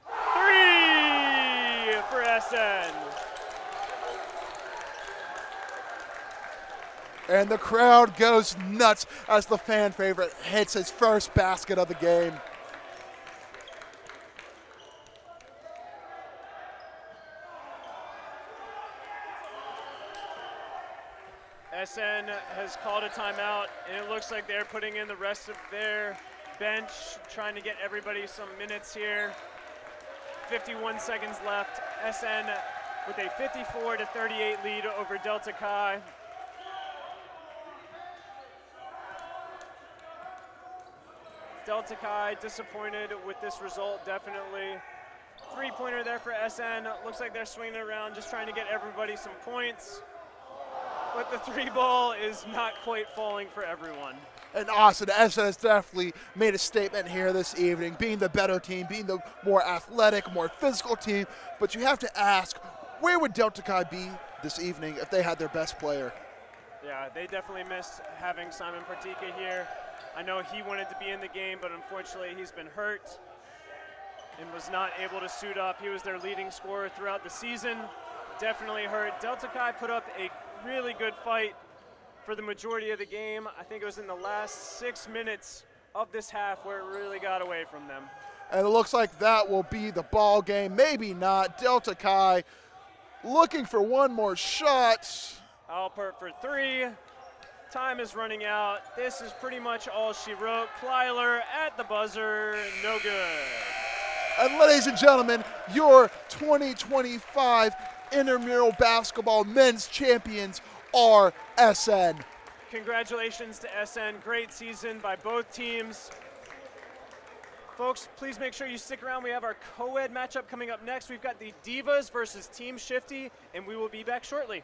3 for SN. And the crowd goes nuts as the fan favorite hits his first basket of the game. SN has called a timeout, and it looks like they're putting in the rest of their bench, trying to get everybody some minutes here. 51 seconds left. SN with a 54-38 lead over Delta Chi. Delta Chi disappointed with this result, definitely. Three-pointer there for SN. Looks like they're swinging it around, just trying to get everybody some points. But the three ball is not quite falling for everyone. And Austin, SN has definitely made a statement here this evening, being the better team, being the more athletic, more physical team. But you have to ask, where would Delta Chi be this evening if they had their best player? Yeah, they definitely missed having Simon Partika here. I know he wanted to be in the game, but unfortunately he's been hurt and was not able to suit up. He was their leading scorer throughout the season. Definitely hurt. Delta Chi put up a really good fight for the majority of the game. I think it was in the last 6 minutes of this half where it really got away from them. And it looks like that will be the ball game. Maybe not. Delta Chi looking for one more shot. Alpert for three. Time is running out. This is pretty much all she wrote. Plyler at the buzzer, no good. And ladies and gentlemen, your 2025 Intramural Basketball Men's Champions are SN. Congratulations to SN. Great season by both teams. Folks, please make sure you stick around. We have our co-ed matchup coming up next. We've got the Divas versus Team Shifty, and we will be back shortly.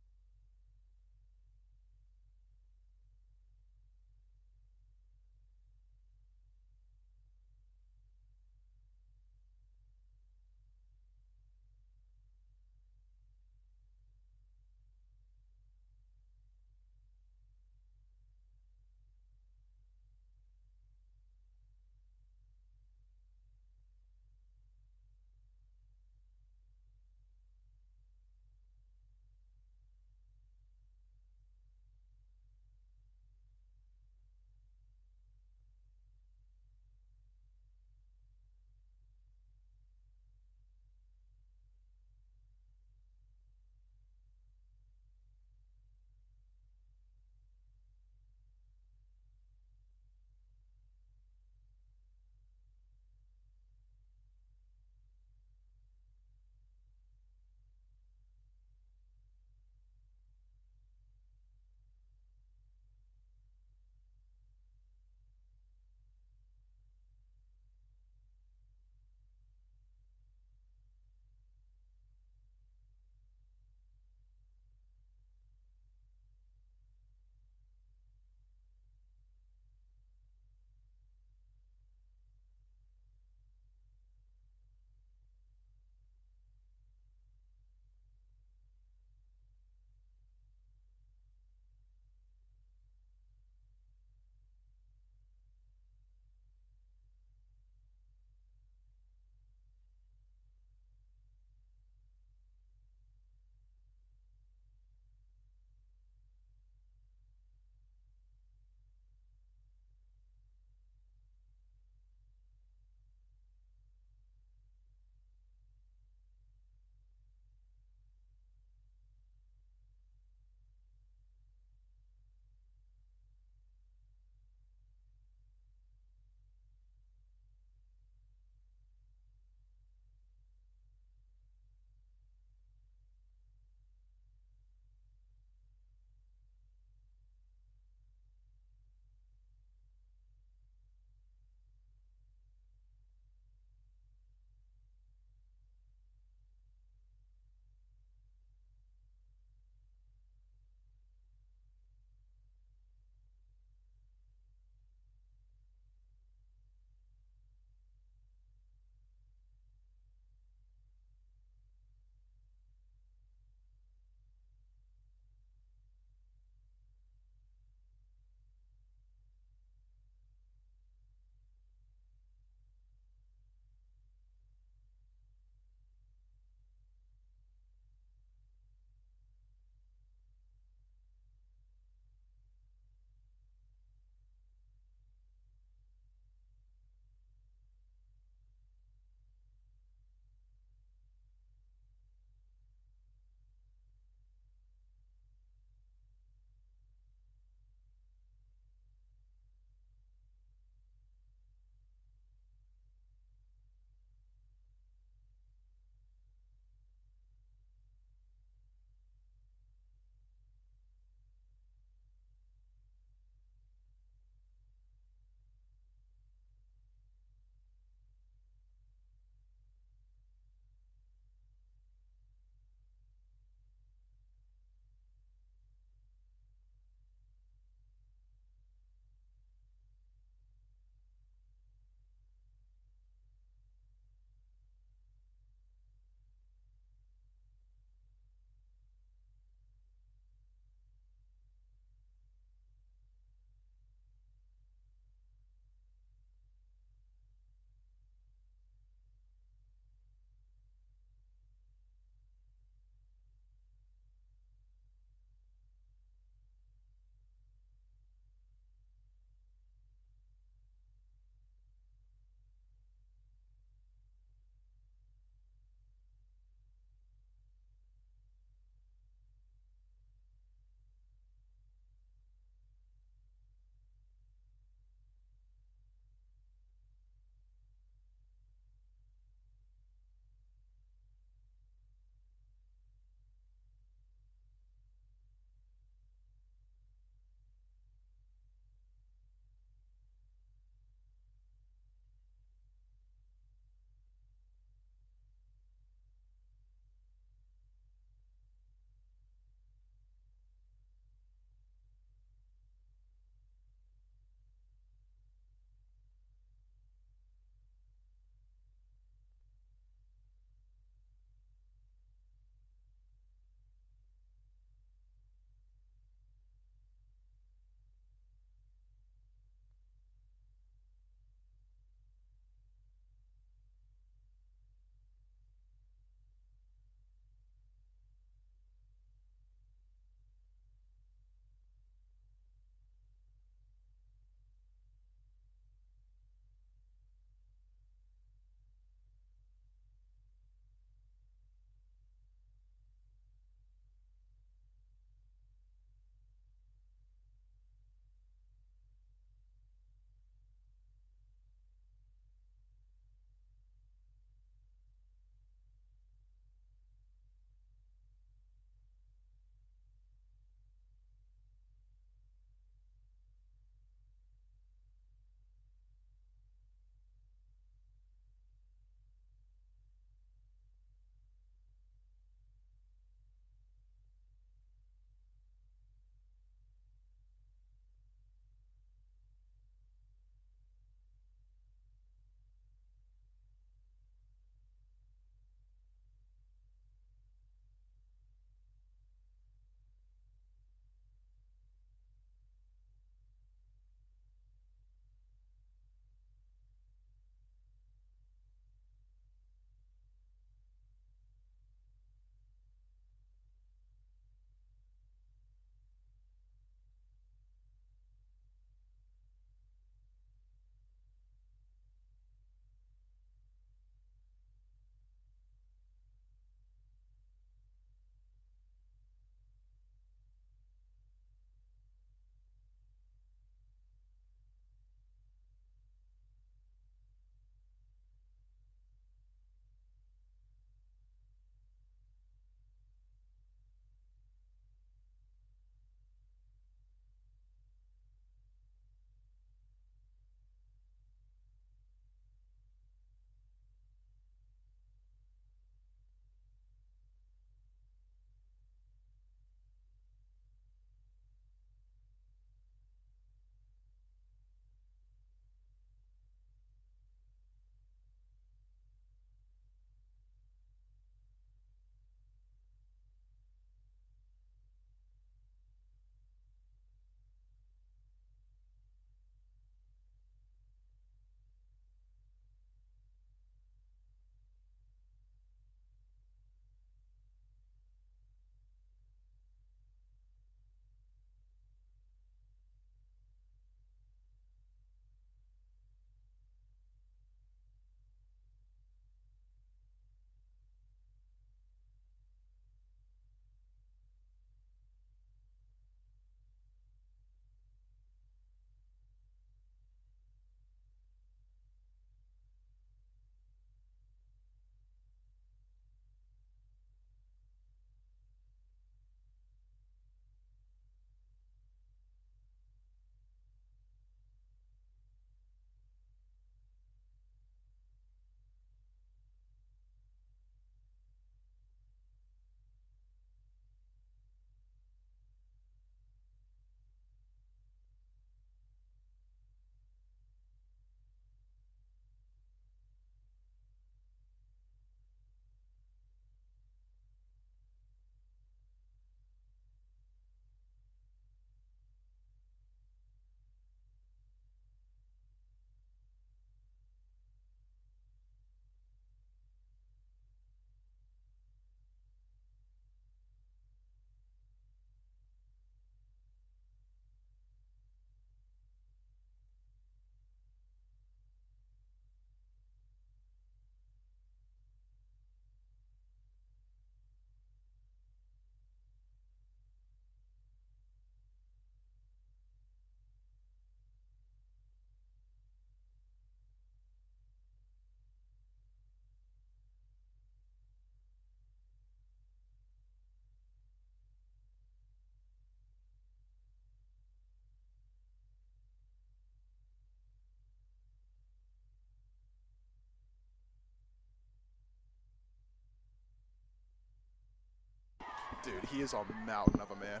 Dude, he is a mountain of a man.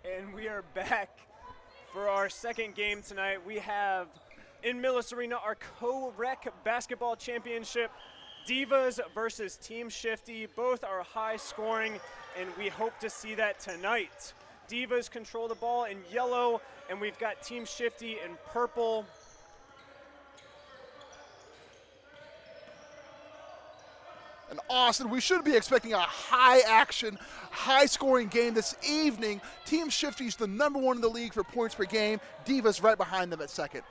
And we are back for our second game tonight. We have in Millis Arena our Coed Basketball Championship. Divas versus Team Shifty. Both are high scoring, and we hope to see that tonight. Divas control the ball in yellow, and we've got Team Shifty in purple. And Austin, we should be expecting a high-action, high-scoring game this evening. Team Shifty's the #1 in the league for points per game. Divas right behind them at second.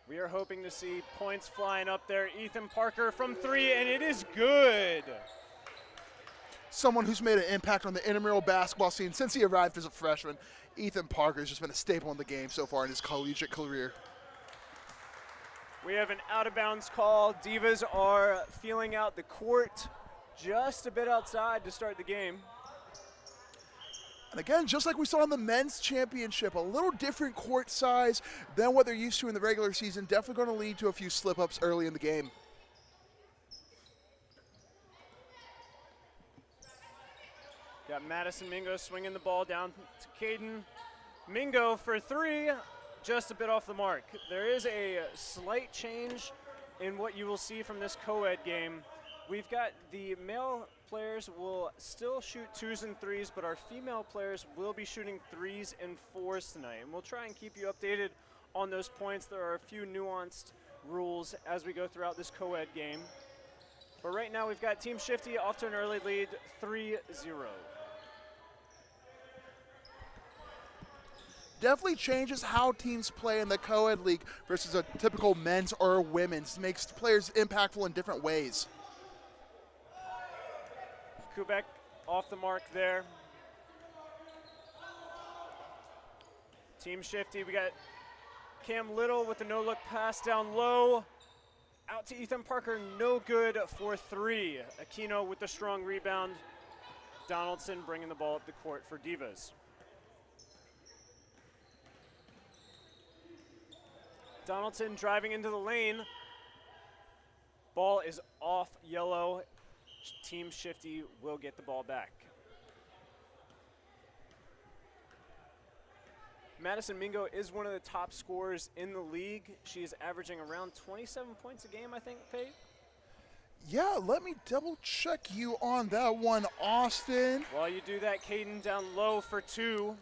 We are hoping to see points flying up there. Ethan Parker from 3, and it is good. Someone who's made an impact on the intramural basketball scene since he arrived as a freshman. Ethan Parker has just been a staple in the game so far in his collegiate career. We have an out-of-bounds call. Divas are feeling out the court just a bit outside to start the game. And again, just like we saw in the men's championship, a little different court size than what they're used to in the regular season. Definitely going to lead to a few slip-ups early in the game. Got Madison Mingo swinging the ball down to Caden. Mingo for 3, just a bit off the mark. There is a slight change in what you will see from this co-ed game. We've got the male players will still shoot 2s and 3s, but our female players will be shooting 3s and 4s tonight. And we'll try and keep you updated on those points. There are a few nuanced rules as we go throughout this co-ed game. But right now we've got Team Shifty off to an early lead, 3-0. Definitely changes how teams play in the co-ed league versus a typical men's or women's. Makes players impactful in different ways. Quebec off the mark there. Team Shifty, we got Cam Little with the no-look pass down low. Out to Ethan Parker, no good for 3. Aquino with the strong rebound. Donaldson bringing the ball up the court for Divas. Donaldson driving into the lane. Ball is off yellow. Team Shifty will get the ball back. Madison Mingo is one of the top scorers in the league. She is averaging around 27 points a game, I think, Pate. Yeah, let me double check you on that one, Austin. While you do that, Caden down low for 2.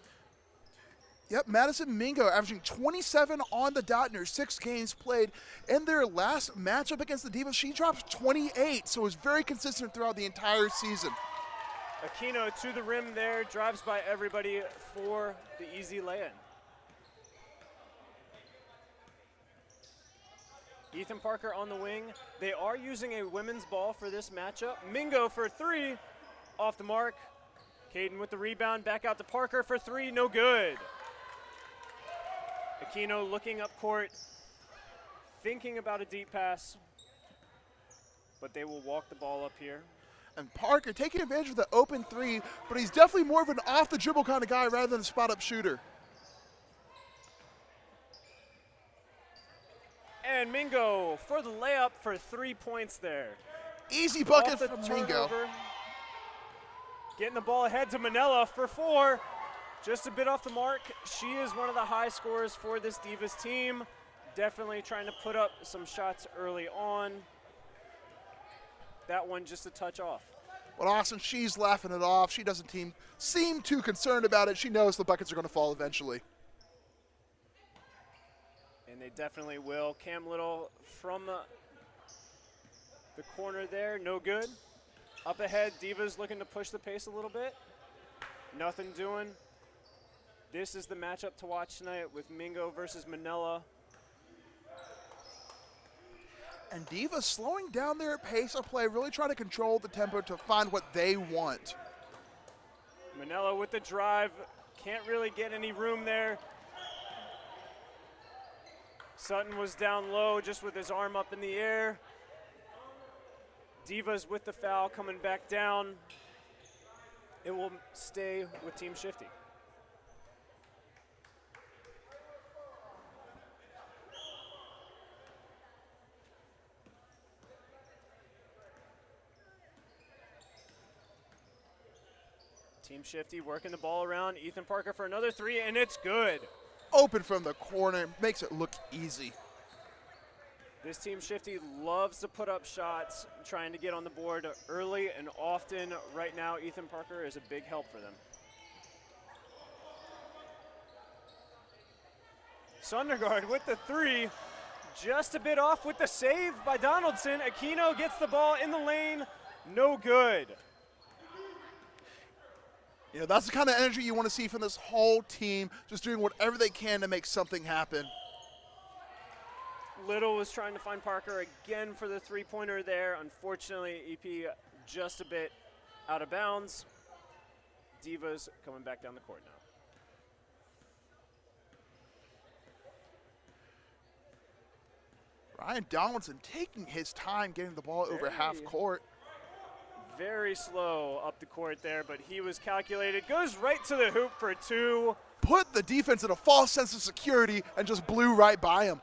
Yep, Madison Mingo averaging 27 on the dot in her 6 games played. In their last matchup against the Divas, she dropped 28, so it was very consistent throughout the entire season. Aquino to the rim there, drives by everybody for the easy lay-in. Ethan Parker on the wing. They are using a women's ball for this matchup. Mingo for 3, off the mark. Caden with the rebound, back out to Parker for 3, no good. Aquino looking up court, thinking about a deep pass, but they will walk the ball up here. And Parker taking advantage of the open 3, but he's definitely more of an off-the-dribble kind of guy rather than a spot-up shooter. And Mingo for the layup for 3 points there. Easy bucket from Mingo. Getting the ball ahead to Manella for 4. Just a bit off the mark. She is one of the high scorers for this Divas team. Definitely trying to put up some shots early on. That one just a touch off. But Austin, she's laughing it off. She doesn't seem too concerned about it. She knows the buckets are going to fall eventually. And they definitely will. Cam Little from the corner there, no good. Up ahead, Divas looking to push the pace a little bit. Nothing doing. This is the matchup to watch tonight with Mingo versus Manella. And Divas slowing down their pace of play, really trying to control the tempo to find what they want. Manella with the drive, can't really get any room there. Sutton was down low just with his arm up in the air. Divas with the foul coming back down. It will stay with Team Shifty. Team Shifty working the ball around. Ethan Parker for another three, and it's good. Open from the corner, makes it look easy. This Team Shifty loves to put up shots, trying to get on the board early and often. Right now, Ethan Parker is a big help for them. Sundergaard with the three, just a bit off with the save by Donaldson. Aquino gets the ball in the lane, no good. You know, that's the kind of energy you want to see from this whole team, just doing whatever they can to make something happen. Little was trying to find Parker again for the three-pointer there. Unfortunately, EP just a bit out of bounds. Divas coming back down the court now. Ryan Donaldson taking his time getting the ball over half court. Very slow up the court there, but he was calculated. Goes right to the hoop for two. Put the defense in a false sense of security and just blew right by him.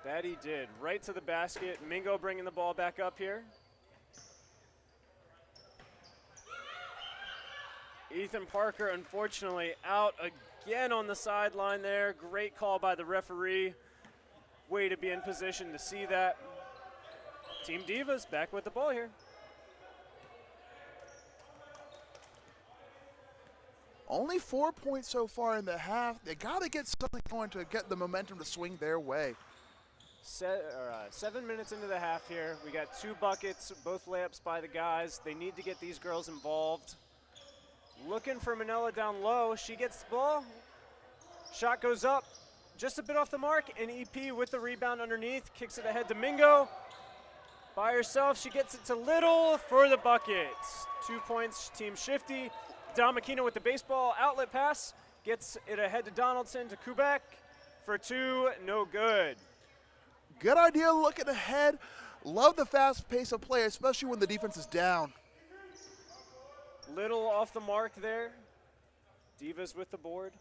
That he did. Right to the basket. Mingo bringing the ball back up here. Ethan Parker, unfortunately, out again on the sideline there. Great call by the referee. Way to be in position to see that. Team Divas back with the ball here. Only 4 points so far in the half. They got to get something going to get the momentum to swing their way. 7 minutes into the half here. We got 2 buckets, both layups by the guys. They need to get these girls involved. Looking for Manila down low. She gets the ball. Shot goes up. Just a bit off the mark, and EP with the rebound underneath. Kicks it ahead to Mingo. By herself, she gets it to Little for the buckets. 2 points, Team Shifty. Dom Aquino with the baseball outlet pass. Gets it ahead to Donaldson, to Kubek for 2, no good. Good idea looking ahead. Love the fast pace of play, especially when the defense is down. Little off the mark there. Divas with the board.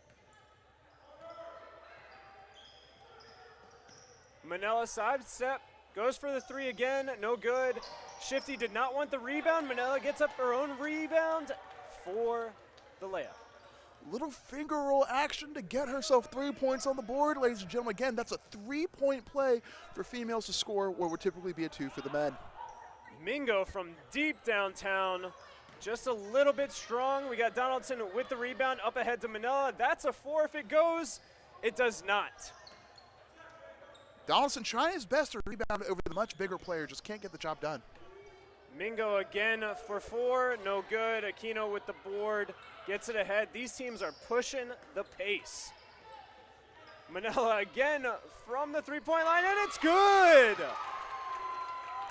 Manila sidestep, goes for the 3 again, no good. Shifty did not want the rebound. Manila gets up her own rebound for the layup. Little finger roll action to get herself 3 points on the board. Ladies and gentlemen, again, that's a 3-point play for females to score what would typically be a 2 for the men. Mingo from deep downtown, just a little bit strong. We got Donaldson with the rebound up ahead to Manila. That's a 4 if it goes. It does not. Donaldson trying his best to rebound over the much bigger player, just can't get the job done. Mingo again for 4, no good. Aquino with the board, gets it ahead. These teams are pushing the pace. Manila again from the 3-point line, and it's good!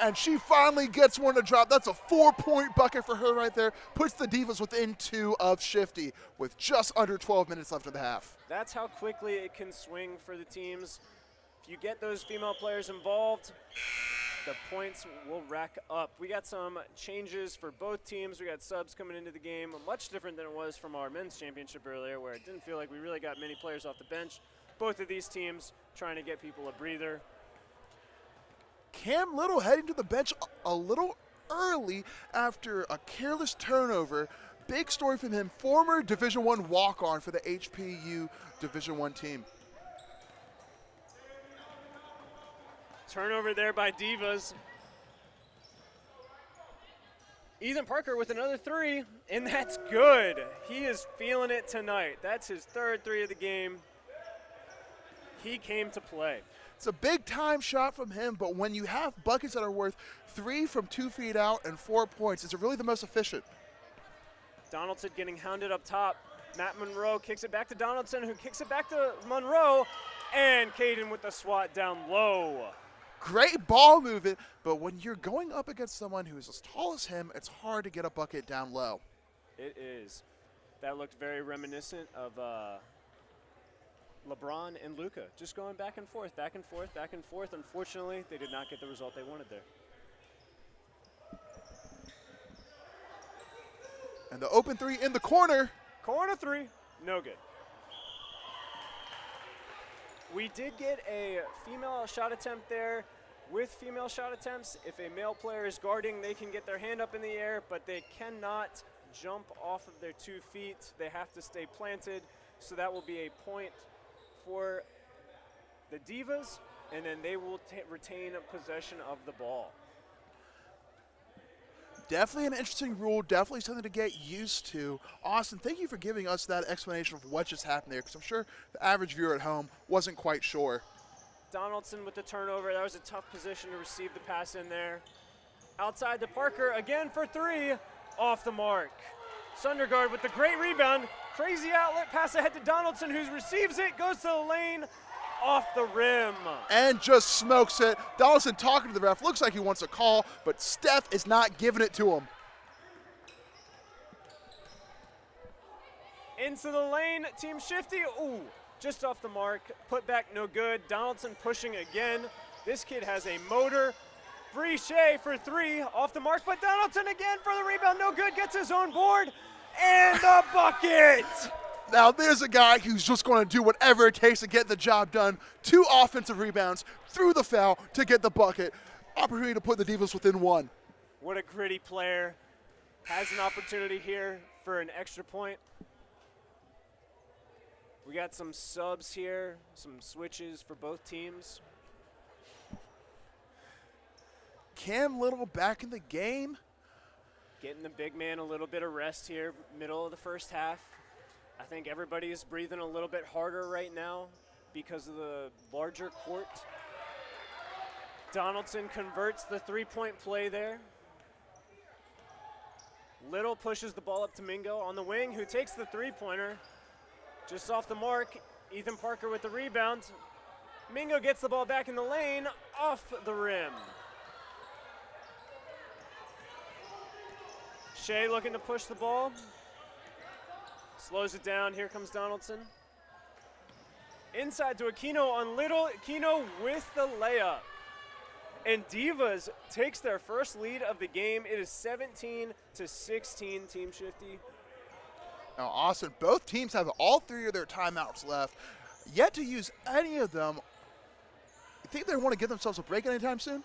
And she finally gets one to drop. That's a 4-point bucket for her right there. Puts the Divas within 2 of Shifty with just under 12 minutes left in the half. That's how quickly it can swing for the teams. If you get those female players involved, the points will rack up. We got some changes for both teams. We got subs coming into the game, much different than it was from our men's championship earlier, where it didn't feel like we really got many players off the bench. Both of these teams trying to get people a breather. Cam Little heading to the bench a little early after a careless turnover. Big story from him, former Division I walk-on for the HPU Division I team. Turnover there by Divas. Ethan Parker with another 3, and that's good. He is feeling it tonight. That's his 3rd 3 of the game. He came to play. It's a big time shot from him, but when you have buckets that are worth 3 from 2 feet out and 4 points, it's really the most efficient. Donaldson getting hounded up top. Matt Monroe kicks it back to Donaldson, who kicks it back to Monroe, and Caden with the swat down low. Great ball movement, but when you're going up against someone who is as tall as him, it's hard to get a bucket down low. It is. That looked very reminiscent of LeBron and Luka, just going back and forth, back and forth, back and forth. Unfortunately, they did not get the result they wanted there. And the open 3 in the corner. Corner 3, no good. We did get a female shot attempt there. With female shot attempts, if a male player is guarding, they can get their hand up in the air, but they cannot jump off of their 2 feet. They have to stay planted, so that will be a point for the Divas, and then they will retain possession of the ball. Definitely an interesting rule, definitely something to get used to. Austin, thank you for giving us that explanation of what just happened there, because I'm sure the average viewer at home wasn't quite sure. Donaldson with the turnover. That was a tough position to receive the pass in there. Outside to Parker, again for 3, off the mark. Sundergaard with the great rebound. Crazy outlet pass ahead to Donaldson, who receives it, goes to the lane, off the rim. And just smokes it. Donaldson talking to the ref. Looks like he wants a call, but Steph is not giving it to him. Into the lane, Team Shifty. Ooh, just off the mark. Put back no good. Donaldson pushing again. This kid has a motor. Brichet for 3, off the mark, but Donaldson again for the rebound. No good, gets his own board. And the bucket! Now there's a guy who's just going to do whatever it takes to get the job done. 2 offensive rebounds, through the foul to get the bucket. Opportunity to put the Divas within 1. What a gritty player. Has an opportunity here for an extra point. We got some subs here, some switches for both teams. Cam Little back in the game. Getting the big man a little bit of rest here, middle of the first half. I think everybody is breathing a little bit harder right now because of the larger court. Donaldson converts the 3-point play there. Little pushes the ball up to Mingo on the wing, who takes the 3-pointer. Just off the mark, Ethan Parker with the rebound. Mingo gets the ball back in the lane, off the rim. Shea looking to push the ball. Slows it down. Here comes Donaldson. Inside to Aquino on Little. Aquino with the layup. And Divas takes their first lead of the game. It is 17-16, Team Shifty. Now, Austin, both teams have all 3 of their timeouts left. Yet to use any of them. You think they want to give themselves a break anytime soon?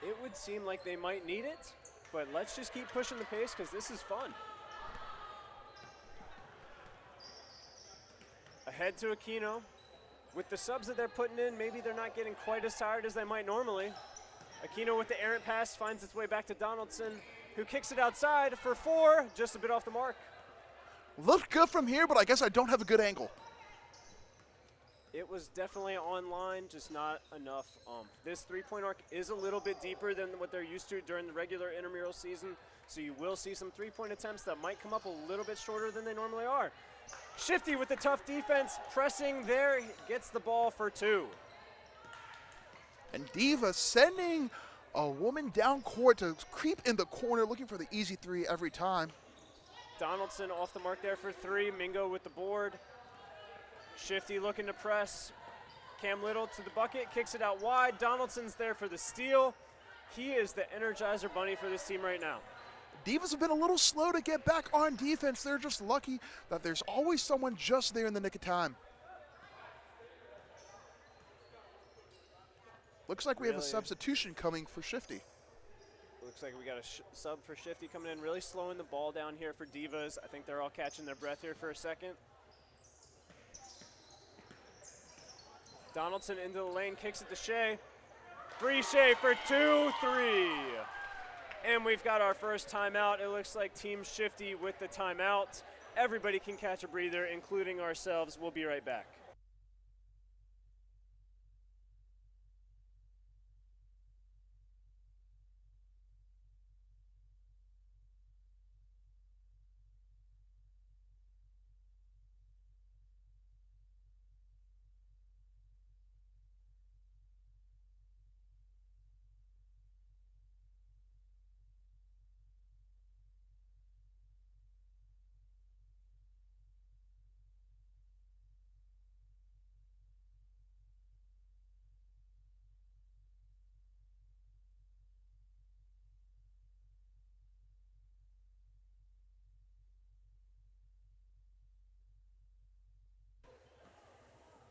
It would seem like they might need it, but let's just keep pushing the pace because this is fun. Ahead to Aquino. With the subs that they're putting in, maybe they're not getting quite as tired as they might normally. Aquino with the errant pass finds its way back to Donaldson, who kicks it outside for 4, just a bit off the mark. Looked good from here, but I guess I don't have a good angle. It was definitely online, just not enough oomph. This 3-point arc is a little bit deeper than what they're used to during the regular intramural season, so you will see some 3-point attempts that might come up a little bit shorter than they normally are. Shifty with the tough defense, pressing there, gets the ball for 2. And Diva sending a woman down court to creep in the corner, looking for the easy 3 every time. Donaldson off the mark there for 3. Mingo with the board. Shifty looking to press. Cam Little to the bucket, kicks it out wide. Donaldson's there for the steal. He is the Energizer Bunny for this team right now. Divas have been a little slow to get back on defense. They're just lucky that there's always someone just there in the nick of time. Looks like we have a substitution coming for Shifty. Looks like we got a sub for Shifty coming in, really slowing the ball down here for Divas. I think they're all catching their breath here for a second. Donaldson into the lane, kicks it to Shea. Brichet for 2-3. And we've got our first timeout. It looks like Team Shifty with the timeout. Everybody can catch a breather, including ourselves. We'll be right back.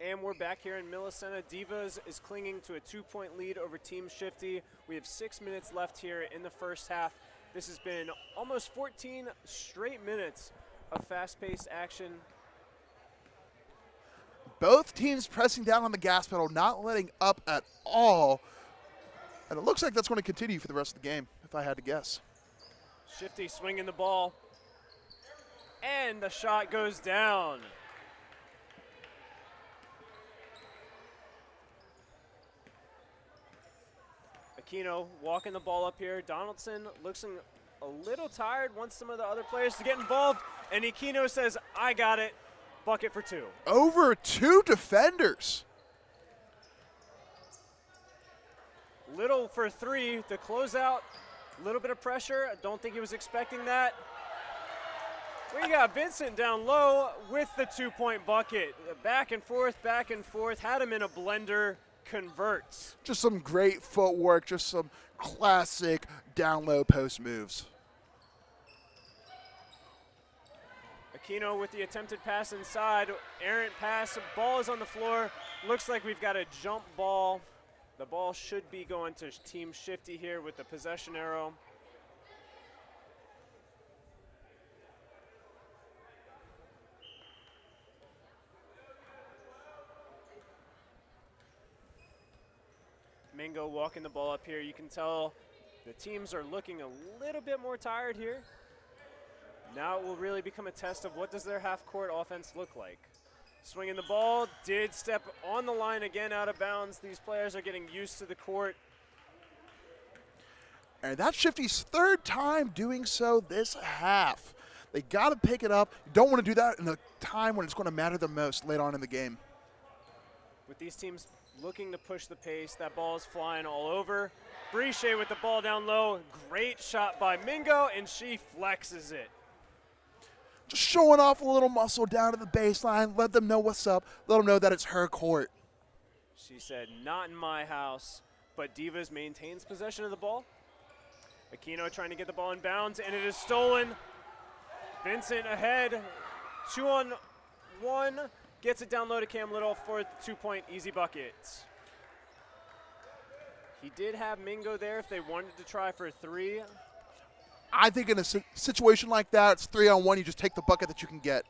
And we're back here in Millis. Divas is clinging to a 2-point lead over Team Shifty. We have 6 minutes left here in the first half. This has been almost 14 straight minutes of fast-paced action. Both teams pressing down on the gas pedal, not letting up at all. And it looks like that's going to continue for the rest of the game, if I had to guess. Shifty swinging the ball. And the shot goes down. Aquino walking the ball up here. Donaldson looks a little tired, wants some of the other players to get involved. And Aquino says, I got it. Bucket for 2. Over 2 defenders. Little for 3 to close out. A little bit of pressure. I don't think he was expecting that. We got Vincent down low with the 2-point bucket. Back and forth, had him in a blender, converts. Just some great footwork, just some classic down low post moves. Aquino with the attempted pass inside, errant pass, ball is on the floor. Looks like we've got a jump ball. The ball should be going to Team Shifty here with the possession arrow. Mingo walking the ball up here. You can tell the teams are looking a little bit more tired here. Now it will really become a test of what does their half-court offense look like. Swinging the ball, did step on the line again out of bounds. These players are getting used to the court. And that's Shifty's 3rd time doing so this half. They got to pick it up. You don't want to do that in a time when it's going to matter the most late on in the game. With these teams looking to push the pace, that ball is flying all over. Brechet with the ball down low. Great shot by Mingo, and she flexes it. Just showing off a little muscle down to the baseline. Let them know what's up. Let them know that it's her court. She said, not in my house, but Divas maintains possession of the ball. Aquino trying to get the ball in bounds, and it is stolen. Vincent ahead, 2-on-1, gets it down low to Cam Little for the 2-point easy bucket. He did have Mingo there if they wanted to try for a 3. I think in a situation like that, it's 3-on-1. You just take the bucket that you can get.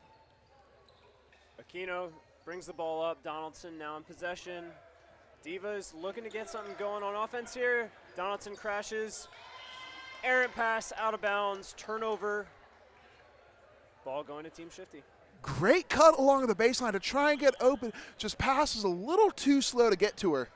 Aquino brings the ball up. Donaldson now in possession. Divas looking to get something going on offense here. Donaldson crashes. Errant pass out of bounds. Turnover. Ball going to Team Shifty. Great cut along the baseline to try and get open. Just passes a little too slow to get to her.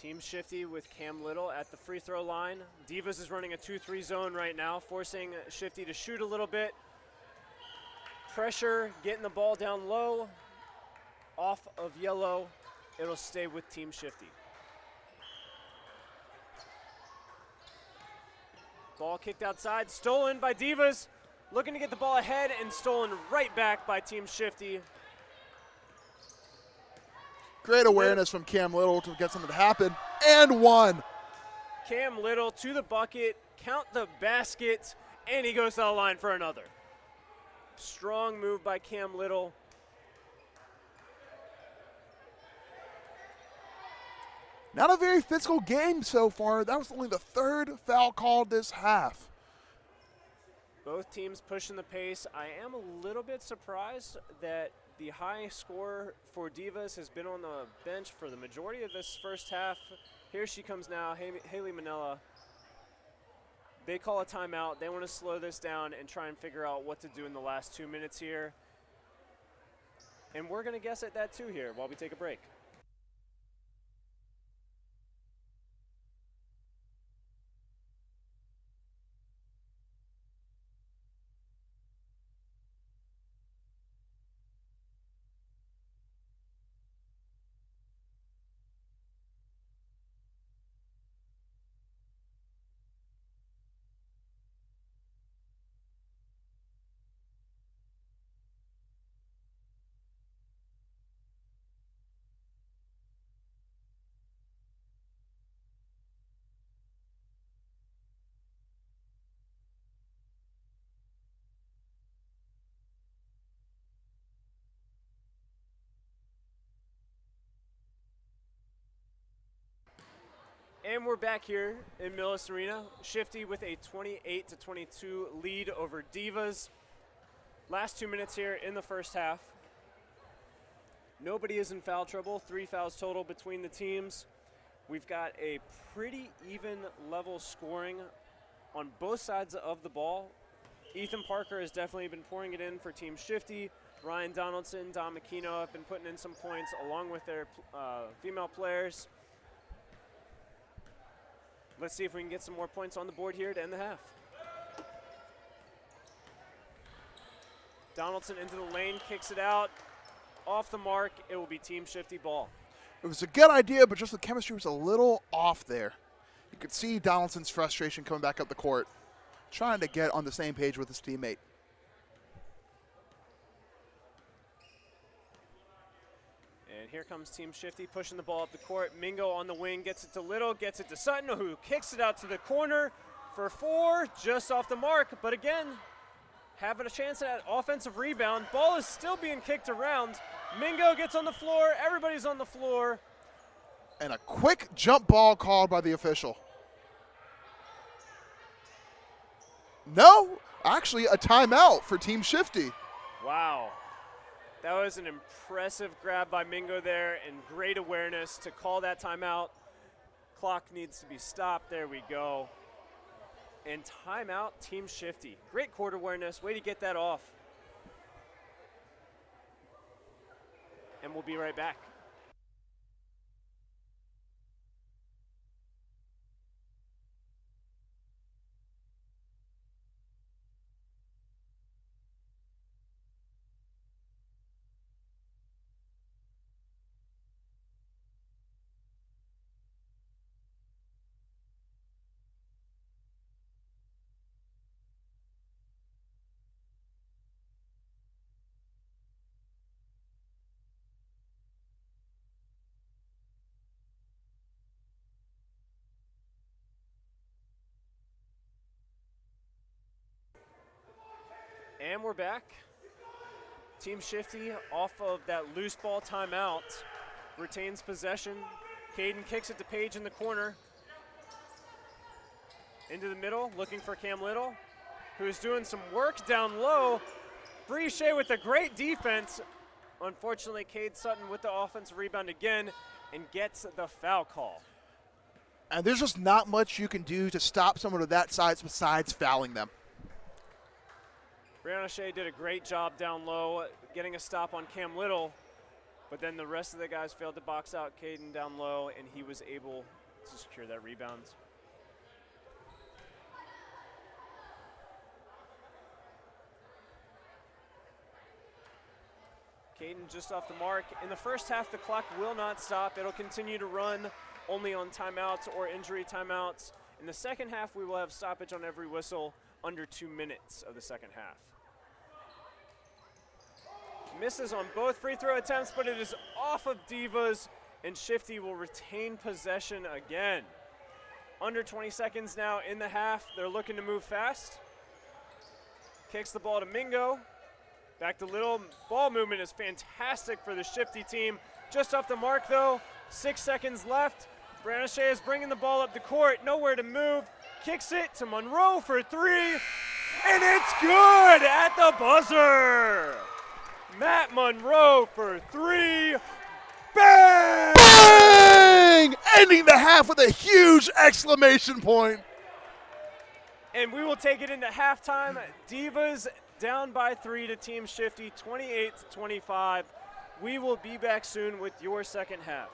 Team Shifty with Cam Little at the free throw line. Divas is running a 2-3 zone right now, forcing Shifty to shoot a little bit. Pressure, getting the ball down low, off of yellow. It'll stay with Team Shifty. Ball kicked outside, stolen by Divas. Looking to get the ball ahead and stolen right back by Team Shifty. Great awareness from Cam Little to get something to happen. And 1. Cam Little to the bucket, count the basket, and he goes to the line for another. Strong move by Cam Little. Not a very physical game so far. That was only the 3rd foul called this half. Both teams pushing the pace. I am a little bit surprised that the high scorer for Divas has been on the bench for the majority of this first half. Here she comes now, Haley Manella. They call a timeout. They want to slow this down and try and figure out what to do in the last 2 minutes here. And we're going to guess at that too here while we take a break. And we're back here in Millis Arena. Shifty with a 28-22 lead over Divas. Last 2 minutes here in the first half. Nobody is in foul trouble. 3 fouls total between the teams. We've got a pretty even level scoring on both sides of the ball. Ethan Parker has definitely been pouring it in for Team Shifty. Ryan Donaldson, Don McKeno have been putting in some points along with their female players. Let's see if we can get some more points on the board here to end the half. Donaldson into the lane, kicks it out. Off the mark, it will be Team Shifty ball. It was a good idea, but just the chemistry was a little off there. You could see Donaldson's frustration coming back up the court, trying to get on the same page with his teammate. And here comes Team Shifty pushing the ball up the court. Mingo on the wing, gets it to Little, gets it to Sutton, who kicks it out to the corner for 4, just off the mark. But again, having a chance at that offensive rebound. Ball is still being kicked around. Mingo gets on the floor, everybody's on the floor. And a quick jump ball called by the official. No, actually a timeout for Team Shifty. Wow. That was an impressive grab by Mingo there and great awareness to call that timeout. Clock needs to be stopped. There we go. And timeout, Team Shifty. Great court awareness. Way to get that off. And we'll be right back. And we're back. Team Shifty off of that loose ball timeout retains possession. Caden kicks it to Page in the corner. Into the middle, looking for Cam Little, who's doing some work down low. Brichet with a great defense. Unfortunately, Cade Sutton with the offensive rebound again and gets the foul call. And there's just not much you can do to stop someone of that size besides fouling them. Brianna Shea did a great job down low, getting a stop on Cam Little, but then the rest of the guys failed to box out Caden down low, and he was able to secure that rebound. Caden just off the mark. In the first half, the clock will not stop. It'll continue to run only on timeouts or injury timeouts. In the second half, we will have stoppage on every whistle under 2 minutes of the second half. Misses on both free throw attempts, but it is off of Divas, and Shifty will retain possession again. Under 20 seconds now in the half. They're looking to move fast. Kicks the ball to Mingo. Back to Little. Ball movement is fantastic for the Shifty team. Just off the mark, though. 6 seconds left. Brianna Shea is bringing the ball up the court. Nowhere to move. Kicks it to Monroe for 3. And it's good at the buzzer. Matt Monroe for 3. Bang! Bang! Ending the half with a huge exclamation point. And we will take it into halftime. Divas down by 3 to Team Shifty, 28-25. We will be back soon with your second half.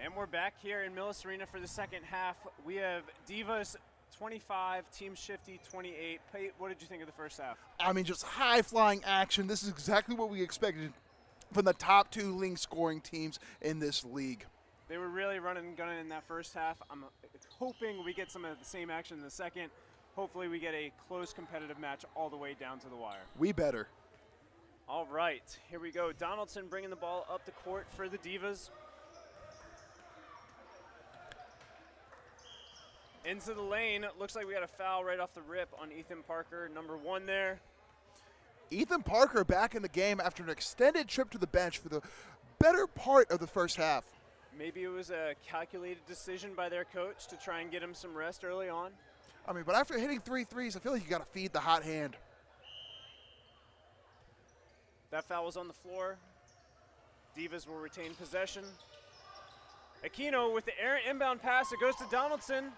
And we're back here in Millis Arena for the second half. We have Divas 25, Team Shifty 28. Pate, what did you think of the first half? I mean, just high-flying action. This is exactly what we expected from the top two league scoring teams in this league. They were really running and gunning in that first half. I'm hoping we get some of the same action in the second. Hopefully we get a close competitive match all the way down to the wire. We better. All right, here we go. Donaldson bringing the ball up the court for the Divas. Into the lane. Looks like we got a foul right off the rip on Ethan Parker, number 1 there. Ethan Parker back in the game after an extended trip to the bench for the better part of the first half. Maybe it was a calculated decision by their coach to try and get him some rest early on. I mean, but after hitting 3 threes, I feel like you got to feed the hot hand. That foul was on the floor. Divas will retain possession. Aquino with the errant inbound pass. It goes to Donaldson.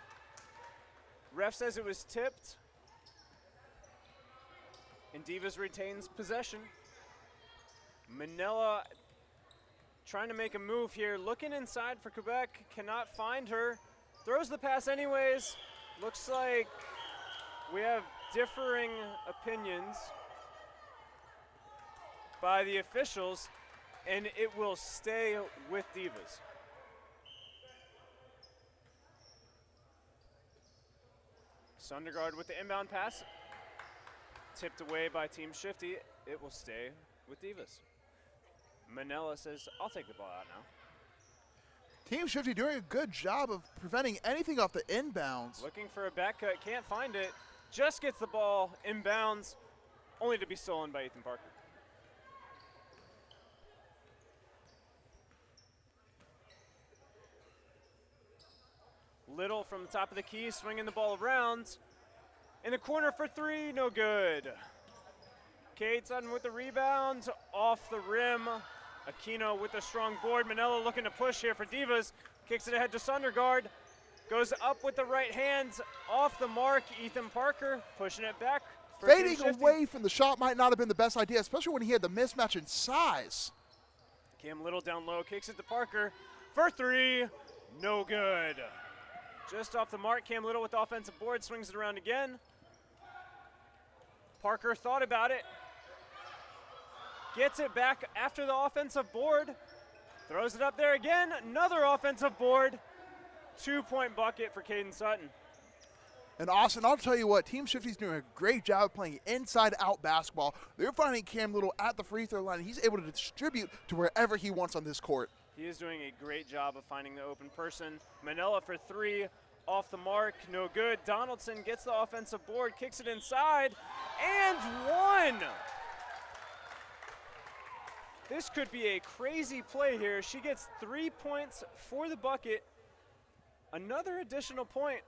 Ref says it was tipped. And Divas retains possession. Manila trying to make a move here. Looking inside for Quebec. Cannot find her. Throws the pass anyways. Looks like we have differing opinions by the officials, and it will stay with Divas. Sundergaard with the inbound pass. Tipped away by Team Shifty. It will stay with Divas. Manila says, I'll take the ball out now. Team Shifty doing a good job of preventing anything off the inbounds. Looking for a back cut, can't find it. Just gets the ball inbounds, only to be stolen by Ethan Parker. Little from the top of the key, swinging the ball around. In the corner for 3, no good. Coed Sutton with the rebound, off the rim. Aquino with a strong board. Manila looking to push here for Divas. Kicks it ahead to Sundergaard. Goes up with the right hand, off the mark. Ethan Parker pushing it back. Fading away from the shot might not have been the best idea, especially when he had the mismatch in size. Cam Little down low, kicks it to Parker for 3, no good. Just off the mark, Cam Little with the offensive board, swings it around again. Parker thought about it. Gets it back after the offensive board. Throws it up there again, another offensive board. 2-point bucket for Coed Sutton. And Austin, I'll tell you what, Team Shifty's doing a great job playing inside-out basketball. They're finding Cam Little at the free throw line. He's able to distribute to wherever he wants on this court. He is doing a great job of finding the open person. Manila for 3, off the mark, no good. Donaldson gets the offensive board, kicks it inside, and 1. This could be a crazy play here. She gets 3 points for the bucket, another additional point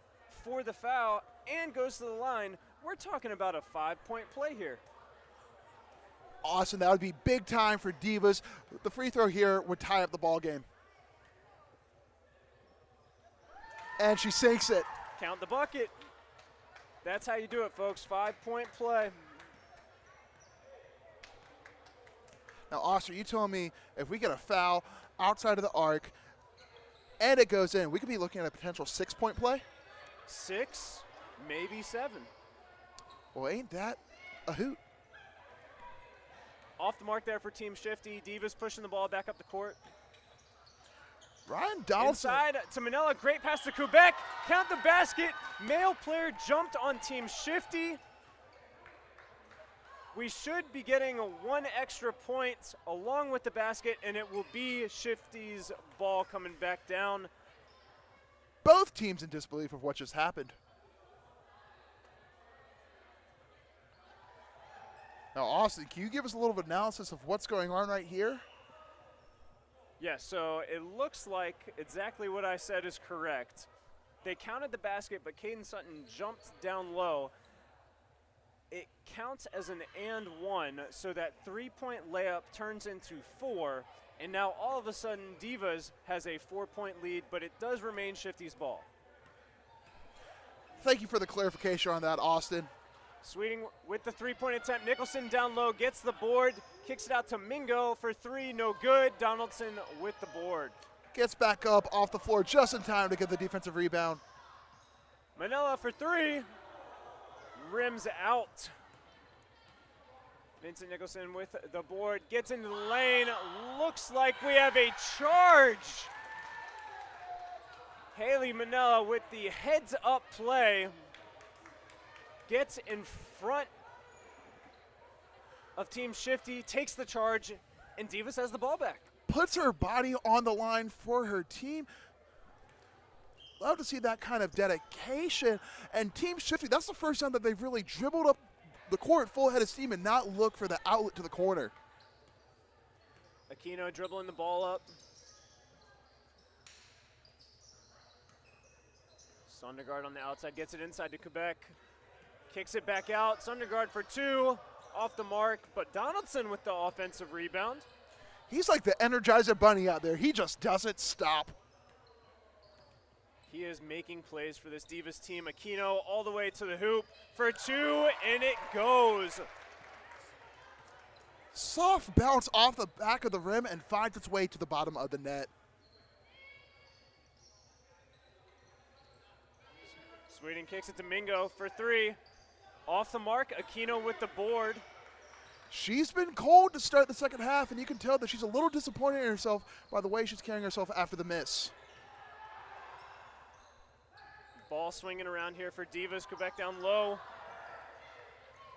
for the foul, and goes to the line. We're talking about a 5-point play here. Awesome, that would be big time for Divas. The free throw here would tie up the ball game. And she sinks it. Count the bucket. That's how you do it, folks. 5-point play. Now, Austin, you telling me if we get a foul outside of the arc and it goes in, we could be looking at a potential 6-point play? 6, maybe 7. Well, ain't that a hoot? Off the mark there for Team Shifty. Divas pushing the ball back up the court. Ryan Donaldson. Inside to Manila. Great pass to Quebec. Count the basket. Male player jumped on Team Shifty. We should be getting 1 extra point along with the basket, and it will be Shifty's ball coming back down. Both teams in disbelief of what just happened. Now, Austin, can you give us a little analysis of what's going on right here? Yeah, so it looks like exactly what I said is correct. They counted the basket, but Coed Sutton jumped down low. It counts as an and 1, so that 3-point layup turns into 4, and now all of a sudden Divas has a 4-point lead, but it does remain Shifty's ball. Thank you for the clarification on that, Austin. Sweeting with the 3-point attempt. Nicholson down low, gets the board, kicks it out to Mingo for 3, no good. Donaldson with the board. Gets back up off the floor just in time to get the defensive rebound. Manila for three. Rims out. Vincent Nicholson with the board. Gets into the lane. Looks like we have a charge. Haley Manila with the heads-up play. Gets in front of Team Shifty. Takes the charge. And Divas has the ball back. Puts her body on the line for her team. Love to see that kind of dedication. And Team Shifty, that's the first time that they've really dribbled up the court full head of steam and not look for the outlet to the corner. Aquino dribbling the ball up. Sondergaard on the outside gets it inside to Quebec. Kicks it back out. Sondergaard for two. Off the mark, but Donaldson with the offensive rebound. He's like the Energizer Bunny out there. He just doesn't stop. He is making plays for this Divas team. Aquino all the way to the hoop for two, and it goes. Soft bounce off the back of the rim and finds its way to the bottom of the net. Sweeting kicks it to Mingo for three. Off the mark, Aquino with the board. She's been cold to start the second half, and you can tell that she's a little disappointed in herself by the way she's carrying herself after the miss. Ball swinging around here for Divas. Quebec down low.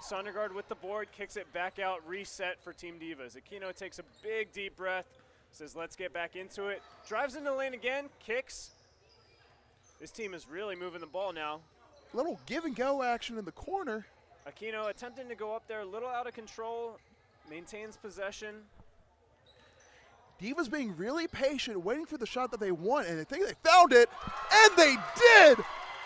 Sondergaard with the board, kicks it back out, reset for Team Divas. Aquino takes a big deep breath, says let's get back into it. Drives into the lane again, kicks. This team is really moving the ball now. Little give and go action in the corner. Aquino attempting to go up there, a little out of control, maintains possession. Divas being really patient, waiting for the shot that they want, and I think they found it, and they did!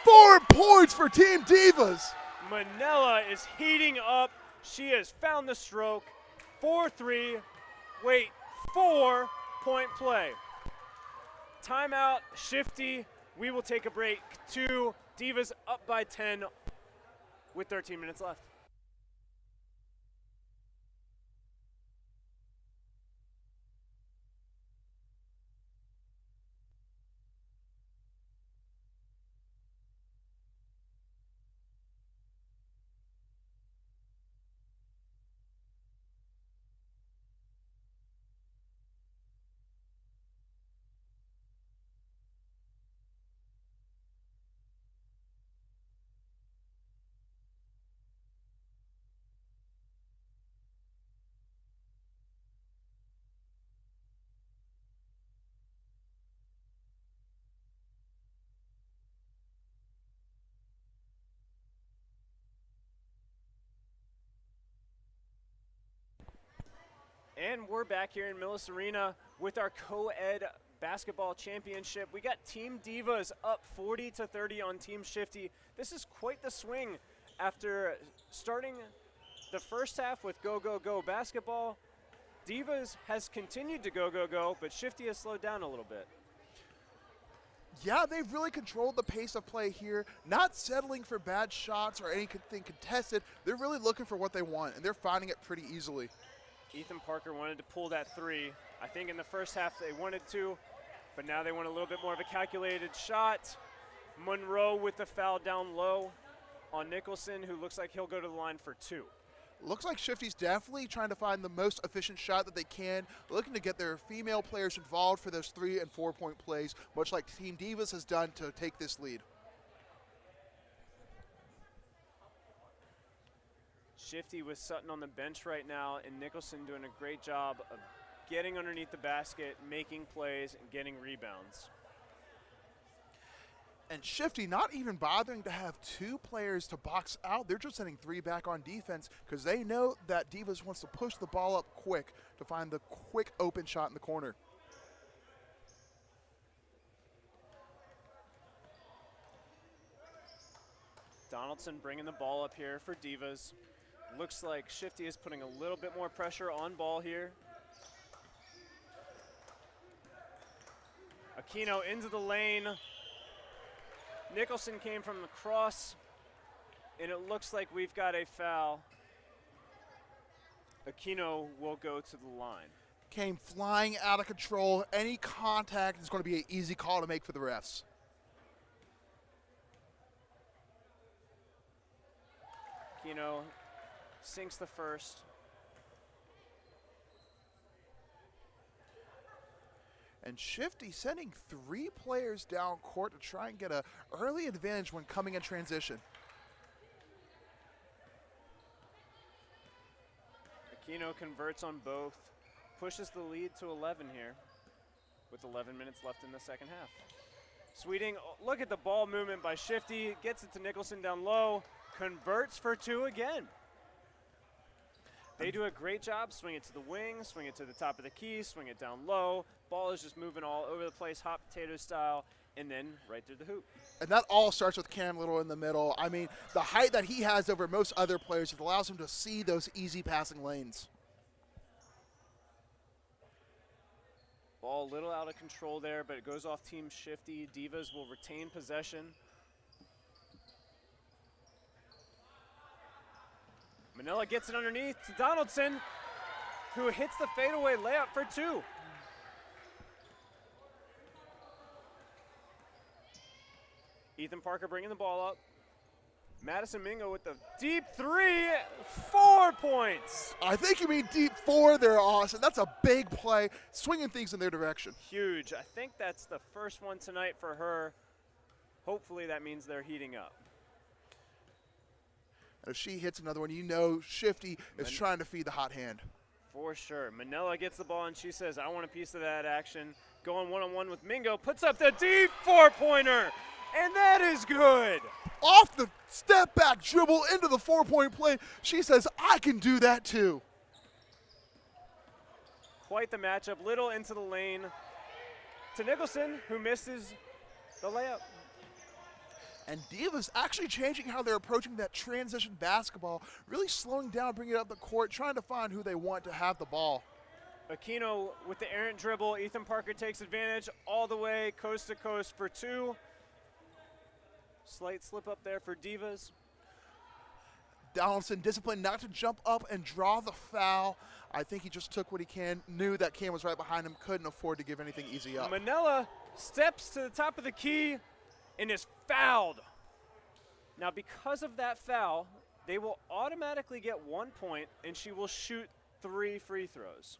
4 points for Team Divas! Manila is heating up. She has found the stroke. 4-3, 4-point play. Timeout, Shifty. We will take a break. 2, Divas up by 10 with 13 minutes left. And we're back here in Millis Arena with our Coed Basketball Championship. We got Team Divas up 40-30 on Team Shifty. This is quite the swing after starting the first half with go, go, go basketball. Divas has continued to go, go, go, but Shifty has slowed down a little bit. Yeah, they've really controlled the pace of play here, not settling for bad shots or anything contested. They're really looking for what they want, and they're finding it pretty easily. Ethan Parker wanted to pull that three. I think in the first half they wanted to, but now they want a little bit more of a calculated shot. Monroe with the foul down low on Nicholson, who looks like he'll go to the line for 2. Looks like Shifty's definitely trying to find the most efficient shot that they can, looking to get their female players involved for those 3- and 4-point plays, much like Team Divas has done to take this lead. Shifty with Sutton on the bench right now, and Nicholson doing a great job of getting underneath the basket, making plays, and getting rebounds. And Shifty not even bothering to have 2 players to box out. They're just sending 3 back on defense because they know that Divas wants to push the ball up quick to find the quick open shot in the corner. Donaldson bringing the ball up here for Divas. Looks like Shifty is putting a little bit more pressure on ball here. Aquino into the lane. Nicholson came from the cross, and it looks like we've got a foul. Aquino will go to the line. came flying out of control. Any contact is going to be an easy call to make for the refs. Aquino sinks the first. And Shifty sending 3 players down court to try and get an early advantage when coming in transition. Aquino converts on both, pushes the lead to 11 here with 11 minutes left in the second half. Sweeting, look at the ball movement by Shifty, gets it to Nicholson down low, converts for 2 again. They do a great job, swing it to the wing, swing it to the top of the key, swing it down low. Ball is just moving all over the place, hot potato style, and then right through the hoop. And that all starts with Cam Little in the middle. I mean, the height that he has over most other players, it allows him to see those easy passing lanes. Ball a little out of control there, but it goes off Team Shifty. Divas will retain possession. Manila gets it underneath to Donaldson, who hits the fadeaway layup for 2. Ethan Parker bringing the ball up. Madison Mingo with the deep 3, 4 points. I think you mean deep 4 there, Austin. That's a big play, swinging things in their direction. Huge. I think that's the first one tonight for her. Hopefully that means they're heating up. If she hits another one, you know Shifty is trying to feed the hot hand. For sure. Manila gets the ball and she says, I want a piece of that action. Going one-on-one with Mingo, puts up the deep 4-pointer, and that is good. Off the step back dribble into the 4-point play, she says, I can do that too. Quite the matchup. Little into the lane to Nicholson, who misses the layup. And Divas actually changing how they're approaching that transition basketball, really slowing down, bringing it up the court, trying to find who they want to have the ball. Aquino with the errant dribble. Ethan Parker takes advantage all the way coast to coast for 2. Slight slip up there for Divas. Donaldson disciplined not to jump up and draw the foul. I think he just took what he can, knew that Cam was right behind him, couldn't afford to give anything easy up. Manila steps to the top of the key and is fouled. Now because of that foul, they will automatically get 1 point and she will shoot 3 free throws.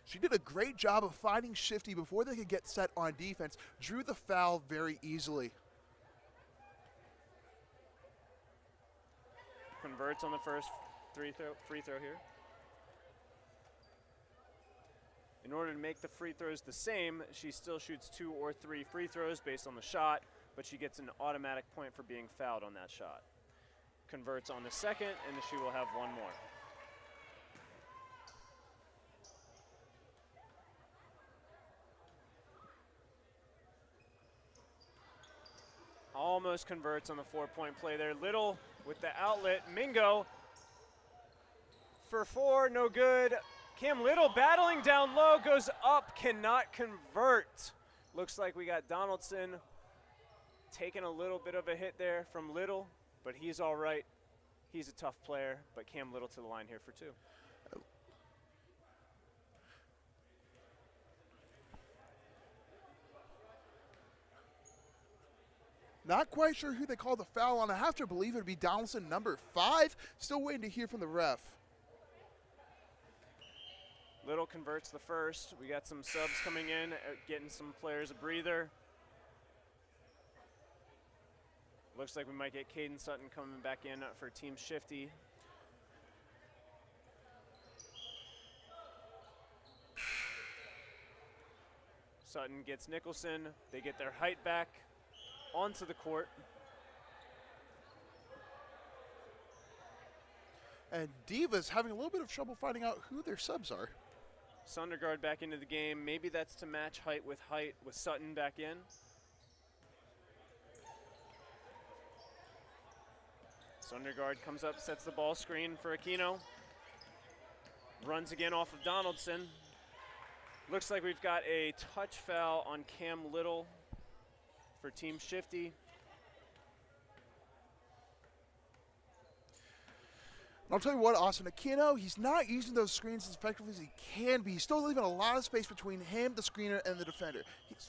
She did a great job of finding Shifty before they could get set on defense, drew the foul very easily. Converts on the first free throw here. In order to make the free throws the same, she still shoots 2 or 3 free throws based on the shot, but she gets an automatic point for being fouled on that shot. Converts on the second, and she will have 1 more. Almost converts on the 4-point play there. Little with the outlet. Mingo for 4, no good. Cam Little battling down low, goes up, cannot convert. Looks like we got Donaldson taking a little bit of a hit there from Little, but he's all right. He's a tough player, but Cam Little to the line here for 2. Not quite sure who they called the foul on. I have to believe it would be Donaldson, number 5. Still waiting to hear from the ref. Little converts the first. We got some subs coming in, getting some players a breather. Looks like we might get Caden Sutton coming back in for Team Shifty. Sutton gets Nicholson. They get their height back onto the court. And Divas having a little bit of trouble finding out who their subs are. Sundergaard back into the game. Maybe that's to match height with Sutton back in. Sundergaard comes up, sets the ball screen for Aquino. Runs again off of Donaldson. Looks like we've got a touch foul on Cam Little for Team Shifty. I'll tell you what, Austin Aquino, he's not using those screens as effectively as he can be. He's still leaving a lot of space between him, the screener, and the defender.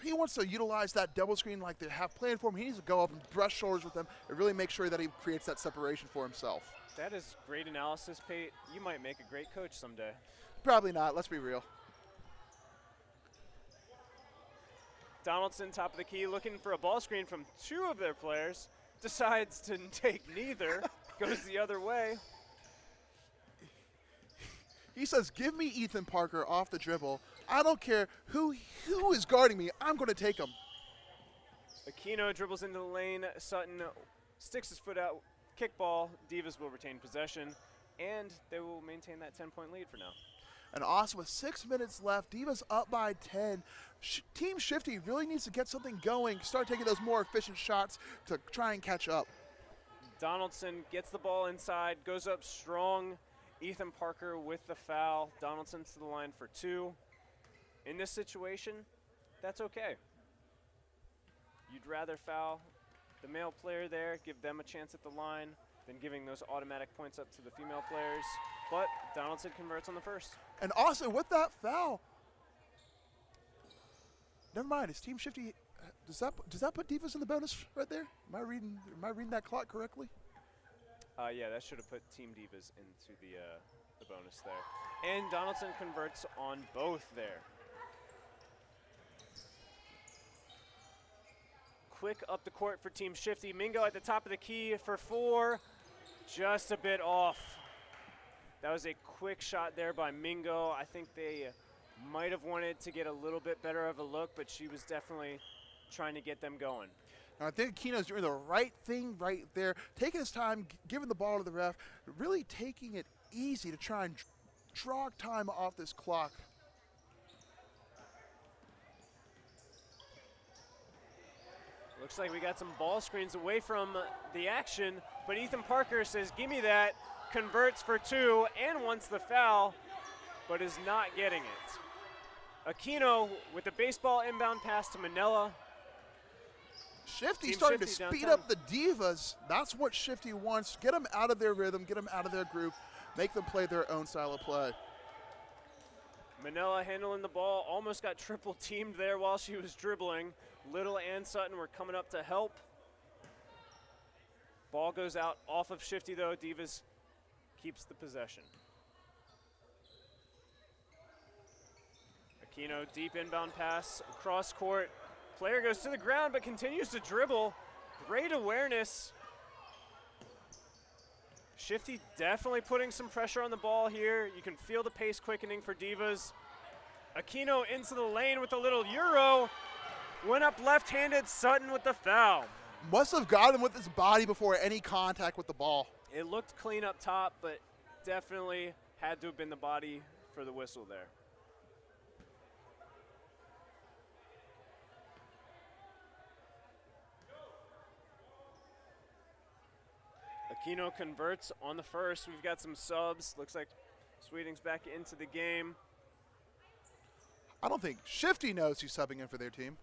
He wants to utilize that double screen like they have planned for him. He needs to go up and brush shoulders with them and really make sure that he creates that separation for himself. That is great analysis, Pate. You might make a great coach someday. Probably not. Let's be real. Donaldson, top of the key, looking for a ball screen from two of their players. Decides to take neither. Goes the other way. He says, give me Ethan Parker off the dribble. I don't care who is guarding me. I'm going to take him. Aquino dribbles into the lane. Sutton sticks his foot out. Kickball. Divas will retain possession, and they will maintain that 10-point lead for now. And Austin with 6 minutes left. Divas up by 10. Team Shifty really needs to get something going, start taking those more efficient shots to try and catch up. Donaldson gets the ball inside, goes up strong. Ethan Parker with the foul. Donaldson's to the line for two. In this situation, that's okay. You'd rather foul the male player there, give them a chance at the line, than giving those automatic points up to the female players. But Donaldson converts on the first. And also with that foul, never mind, is Team Shifty, does that put Divas in the bonus right there? Am I reading that clock correctly? Yeah, that should have put Team Divas into the bonus there. And Donaldson converts on both there. Quick up the court for Team Shifty. Mingo at the top of the key for four. Just a bit off. That was a quick shot there by Mingo. I think they might have wanted to get a little bit better of a look, but she was definitely trying to get them going. I think Aquino's doing the right thing right there, taking his time, giving the ball to the ref, really taking it easy to try and draw time off this clock. Looks like we got some ball screens away from the action, but Ethan Parker says, give me that, converts for two, and wants the foul, but is not getting it. Aquino with the baseball inbound pass to Manila. Shifty starting to speed up the Divas. That's what Shifty wants. Get them out of their rhythm, get them out of their groove, make them play their own style of play. Manila handling the ball, almost got triple teamed there while she was dribbling. Little and Sutton were coming up to help. Ball goes out off of Shifty though. Divas keeps the possession. Aquino, deep inbound pass, across court. Player goes to the ground but continues to dribble. Great awareness. Shifty definitely putting some pressure on the ball here. You can feel the pace quickening for Divas. Aquino into the lane with a little Euro. Went up left-handed, Sutton with the foul. Must have got him with his body before any contact with the ball. It looked clean up top, but definitely had to have been the body for the whistle there. Aquino converts on the first. We've got some subs. Looks like Sweeting's back into the game. I don't think Shifty knows he's subbing in for their team.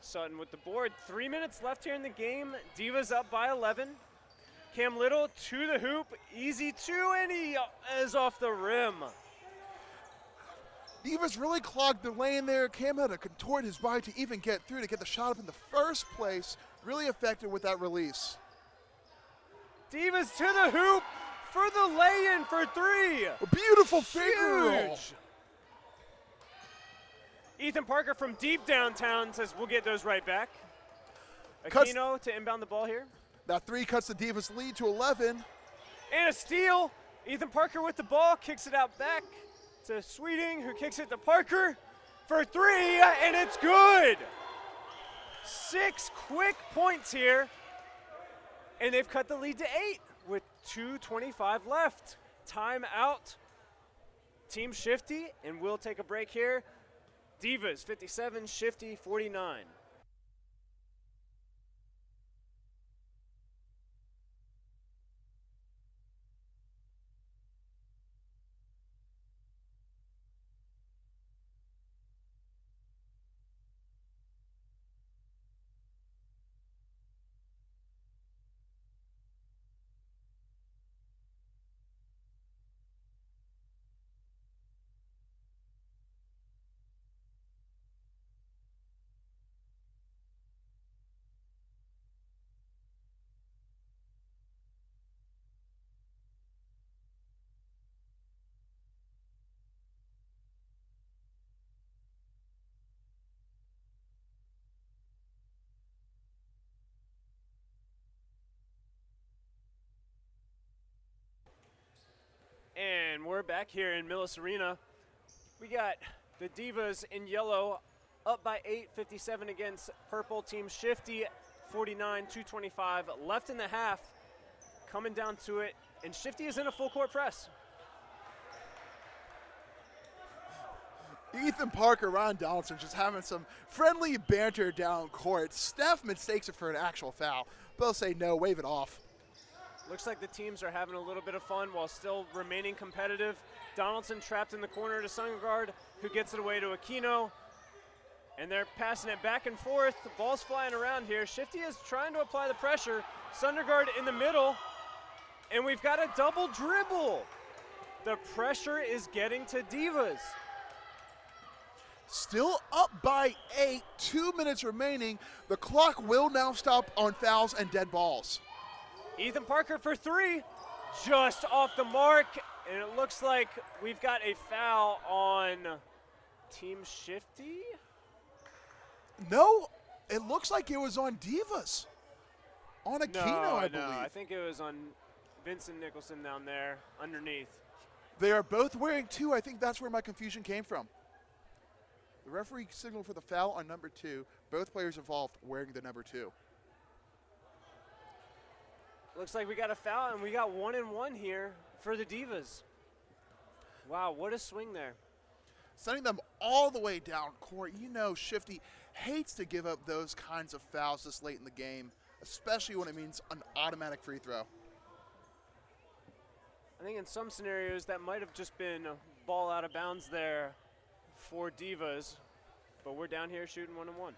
Sutton with the board. 3 minutes left here in the game. Divas up by 11. Cam Little to the hoop. Easy two, and he is off the rim. Divas really clogged the lane there. Cam had to contort his body to even get through to get the shot up in the first place. Really effective with that release. Divas to the hoop for the lay-in for three. A beautiful figure roll. Ethan Parker from deep downtown says we'll get those right back. Aquino to inbound the ball here. That three cuts the Divas lead to 11. And a steal. Ethan Parker with the ball, kicks it out back to Sweeting, who kicks it to Parker for three, and it's good. 6 quick points here, and they've cut the lead to 8 with 2:25 left. Timeout. Team Shifty, and we'll take a break here. Divas 57, Shifty 49. And we're back here in Millis Arena. We got the Divas in yellow up by 8, 57 against purple. Team Shifty, 49, 225 left in the half. Coming down to it, and Shifty is in a full court press. Ethan Parker, Ron Donaldson just having some friendly banter down court. Steph mistakes it for an actual foul. They'll say no, wave it off. Looks like the teams are having a little bit of fun while still remaining competitive. Donaldson trapped in the corner to Sundergaard, who gets it away to Aquino. And they're passing it back and forth. The ball's flying around here. Shifty is trying to apply the pressure. Sundergaard in the middle. And we've got a double dribble. The pressure is getting to Divas. Still up by 8, 2 minutes remaining. The clock will now stop on fouls and dead balls. Ethan Parker for 3, just off the mark, and it looks like we've got a foul on Team Shifty. No, it looks like it was on Divas. On Aquino, I believe. No, I think it was on Vincent Nicholson down there underneath. They are both wearing 2. I think that's where my confusion came from. The referee signaled for the foul on number 2. Both players involved wearing the number 2. Looks like we got a foul, and we got 1-1 here for the Divas. Wow, what a swing there. Sending them all the way down court. You know Shifty hates to give up those kinds of fouls this late in the game, especially when it means an automatic free throw. I think in some scenarios that might have just been a ball out of bounds there for Divas, but we're down here shooting 1-1.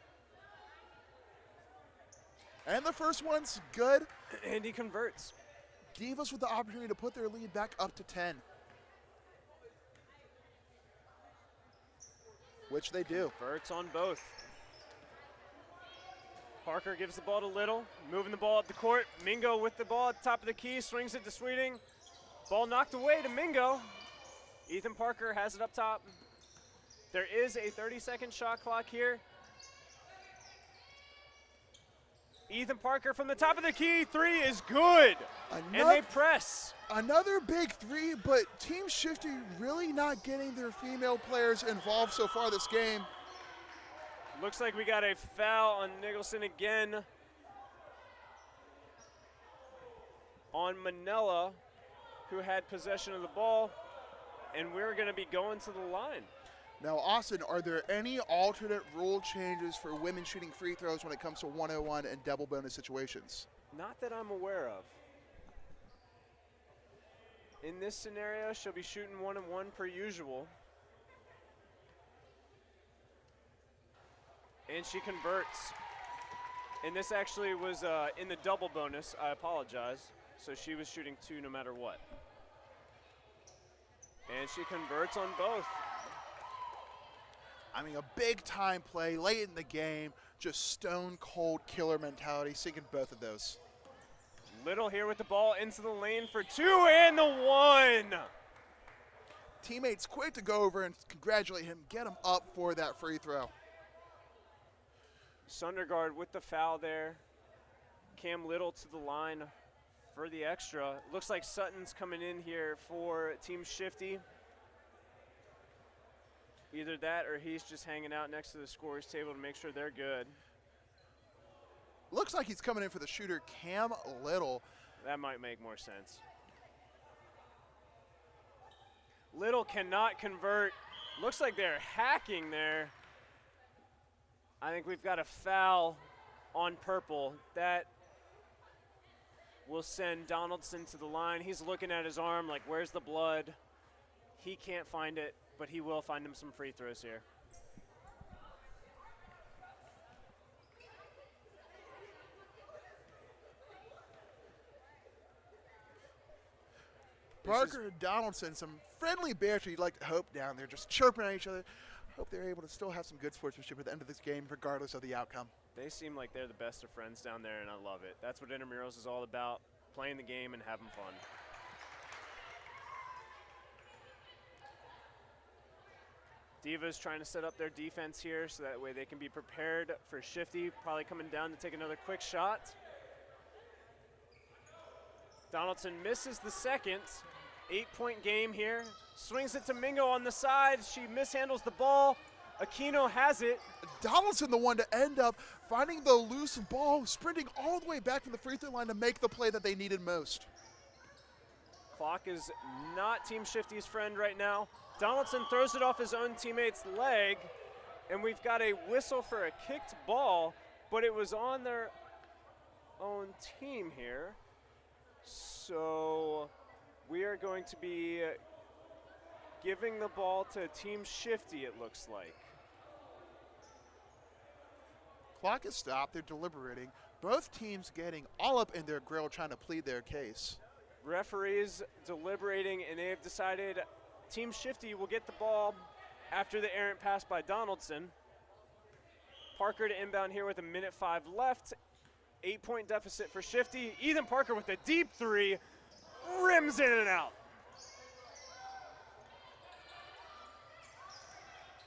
And the first one's good. And he converts. Divas with the opportunity to put their lead back up to 10. Which they do. Converts on both. Parker gives the ball to Little, moving the ball up the court. Mingo with the ball at the top of the key, swings it to Sweeting. Ball knocked away to Mingo. Ethan Parker has it up top. There is a 30-second shot clock here. Ethan Parker from the top of the key, 3 is good. And they press. Another big 3, but Team Shifty really not getting their female players involved so far this game. Looks like we got a foul on Nicholson again. On Manella, who had possession of the ball. And we're going to be going to the line. Now, Austin, are there any alternate rule changes for women shooting free throws when it comes to 101 and double bonus situations? Not that I'm aware of. In this scenario, she'll be shooting 1-1 per usual. And she converts. And this actually was in the double bonus. I apologize. So she was shooting 2 no matter what. And she converts on both. I mean, a big-time play late in the game, just stone-cold killer mentality, sinking both of those. Little here with the ball into the lane for 2 and the 1. Teammates quick to go over and congratulate him, get him up for that free throw. Sundergaard with the foul there. Cam Little to the line for the extra. Looks like Sutton's coming in here for Team Shifty. Either that or he's just hanging out next to the scorer's table to make sure they're good. Looks like he's coming in for the shooter, Cam Little. That might make more sense. Little cannot convert. Looks like they're hacking there. I think we've got a foul on purple. That will send Donaldson to the line. He's looking at his arm like, where's the blood? He can't find it, but he will find him some free throws here. Parker and Donaldson, some friendly banter you'd like to hope down there, just chirping at each other. Hope they're able to still have some good sportsmanship at the end of this game, regardless of the outcome. They seem like they're the best of friends down there, and I love it. That's what Intramurals is all about, playing the game and having fun. Divas trying to set up their defense here so that way they can be prepared for Shifty, probably coming down to take another quick shot. Donaldson misses the second, 8-point game here. Swings it to Mingo on the side. She mishandles the ball. Aquino has it. Donaldson the one to end up finding the loose ball, sprinting all the way back from the free throw line to make the play that they needed most. Clock is not Team Shifty's friend right now. Donaldson throws it off his own teammate's leg, and we've got a whistle for a kicked ball, but it was on their own team here. So we are going to be giving the ball to Team Shifty, it looks like. Clock is stopped. They're deliberating. Both teams getting all up in their grill trying to plead their case. Referees deliberating, and they have decided Team Shifty will get the ball after the errant pass by Donaldson. Parker to inbound here with 1:05 left. 8-point deficit for Shifty. Ethan Parker with a deep three, rims in and out.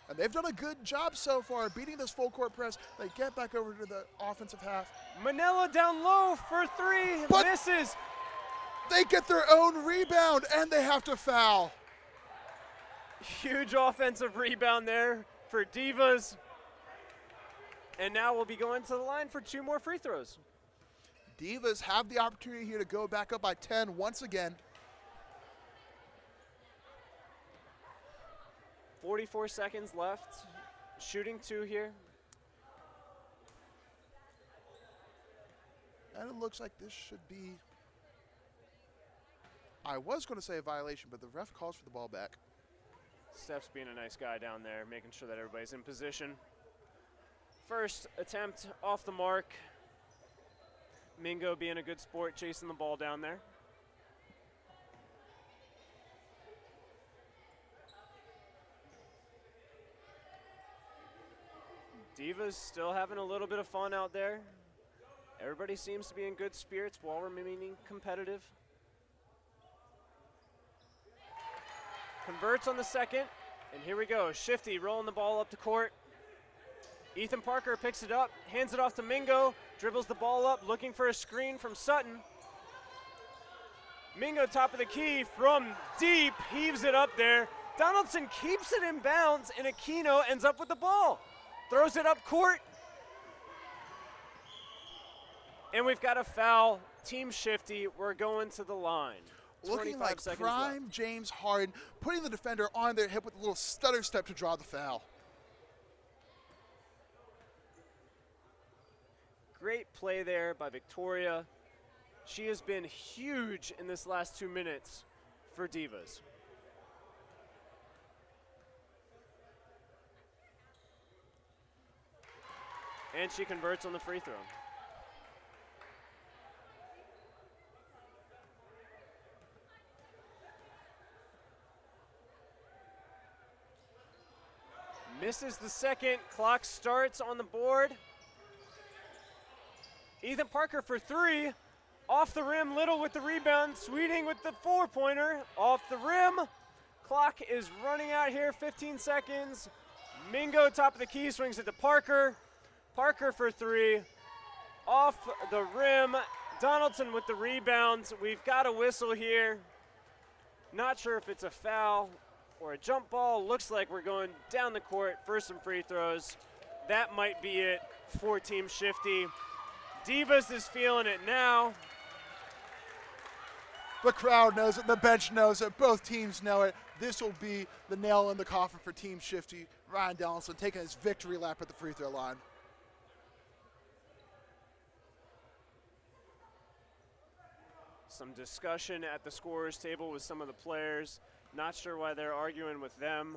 And they've done a good job so far beating this full court press. They get back over to the offensive half. Manila down low for three, but misses. They get their own rebound and they have to foul. Huge offensive rebound there for Divas. And now we'll be going to the line for 2 more free throws. Divas have the opportunity here to go back up by 10 once again. 44 seconds left. Shooting 2 here. And it looks like this should be, I was going to say a violation, but the ref calls for the ball back. Steph's being a nice guy down there, making sure that everybody's in position. First attempt off the mark. Mingo being a good sport, chasing the ball down there. Divas still having a little bit of fun out there. Everybody seems to be in good spirits while remaining competitive. Converts on the second, and here we go. Shifty rolling the ball up the court. Ethan Parker picks it up, hands it off to Mingo, dribbles the ball up, looking for a screen from Sutton. Mingo top of the key from deep, heaves it up there. Donaldson keeps it in bounds, and Aquino ends up with the ball. Throws it up court. And we've got a foul. Team Shifty, we're going to the line. Looking like prime left. James Harden, putting the defender on their hip with a little stutter step to draw the foul. Great play there by Victoria. She has been huge in this last 2 minutes for Divas. And she converts on the free throw. Misses the second. Clock starts on the board. Ethan Parker for 3. Off the rim, Little with the rebound. Sweeting with the 4-pointer. Off the rim. Clock is running out here, 15 seconds. Mingo, top of the key, swings it to Parker. Parker for 3. Off the rim. Donaldson with the rebound. We've got a whistle here. Not sure if it's a foul or a jump ball. Looks like we're going down the court for some free throws. That might be it for Team Shifty. Divas is feeling it now. The crowd knows it, the bench knows it, both teams know it. This will be the nail in the coffin for Team Shifty. Ryan Donaldson taking his victory lap at the free throw line. Some discussion at the scorer's table with some of the players. Not sure why they're arguing with them.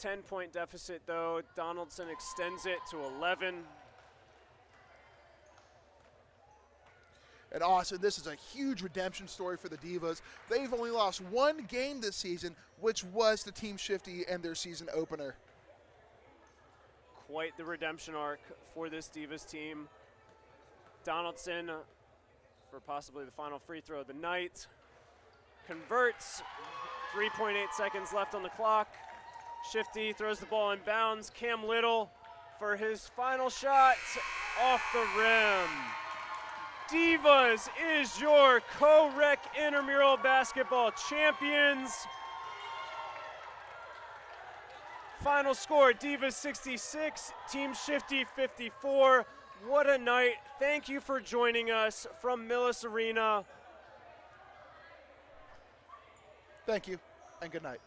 10-point deficit though. Donaldson extends it to 11. And Austin, this is a huge redemption story for the Divas. They've only lost 1 game this season, which was to Team Shifty and their season opener. Quite the redemption arc for this Divas team. Donaldson for possibly the final free throw of the night. Converts, 3.8 seconds left on the clock. Shifty throws the ball in bounds. Cam Little for his final shot off the rim. Divas is your HPUREC intramural basketball champions. Final score, Divas 66, Team Shifty 54. What a night. Thank you for joining us from Millis Arena. Thank you, and good night.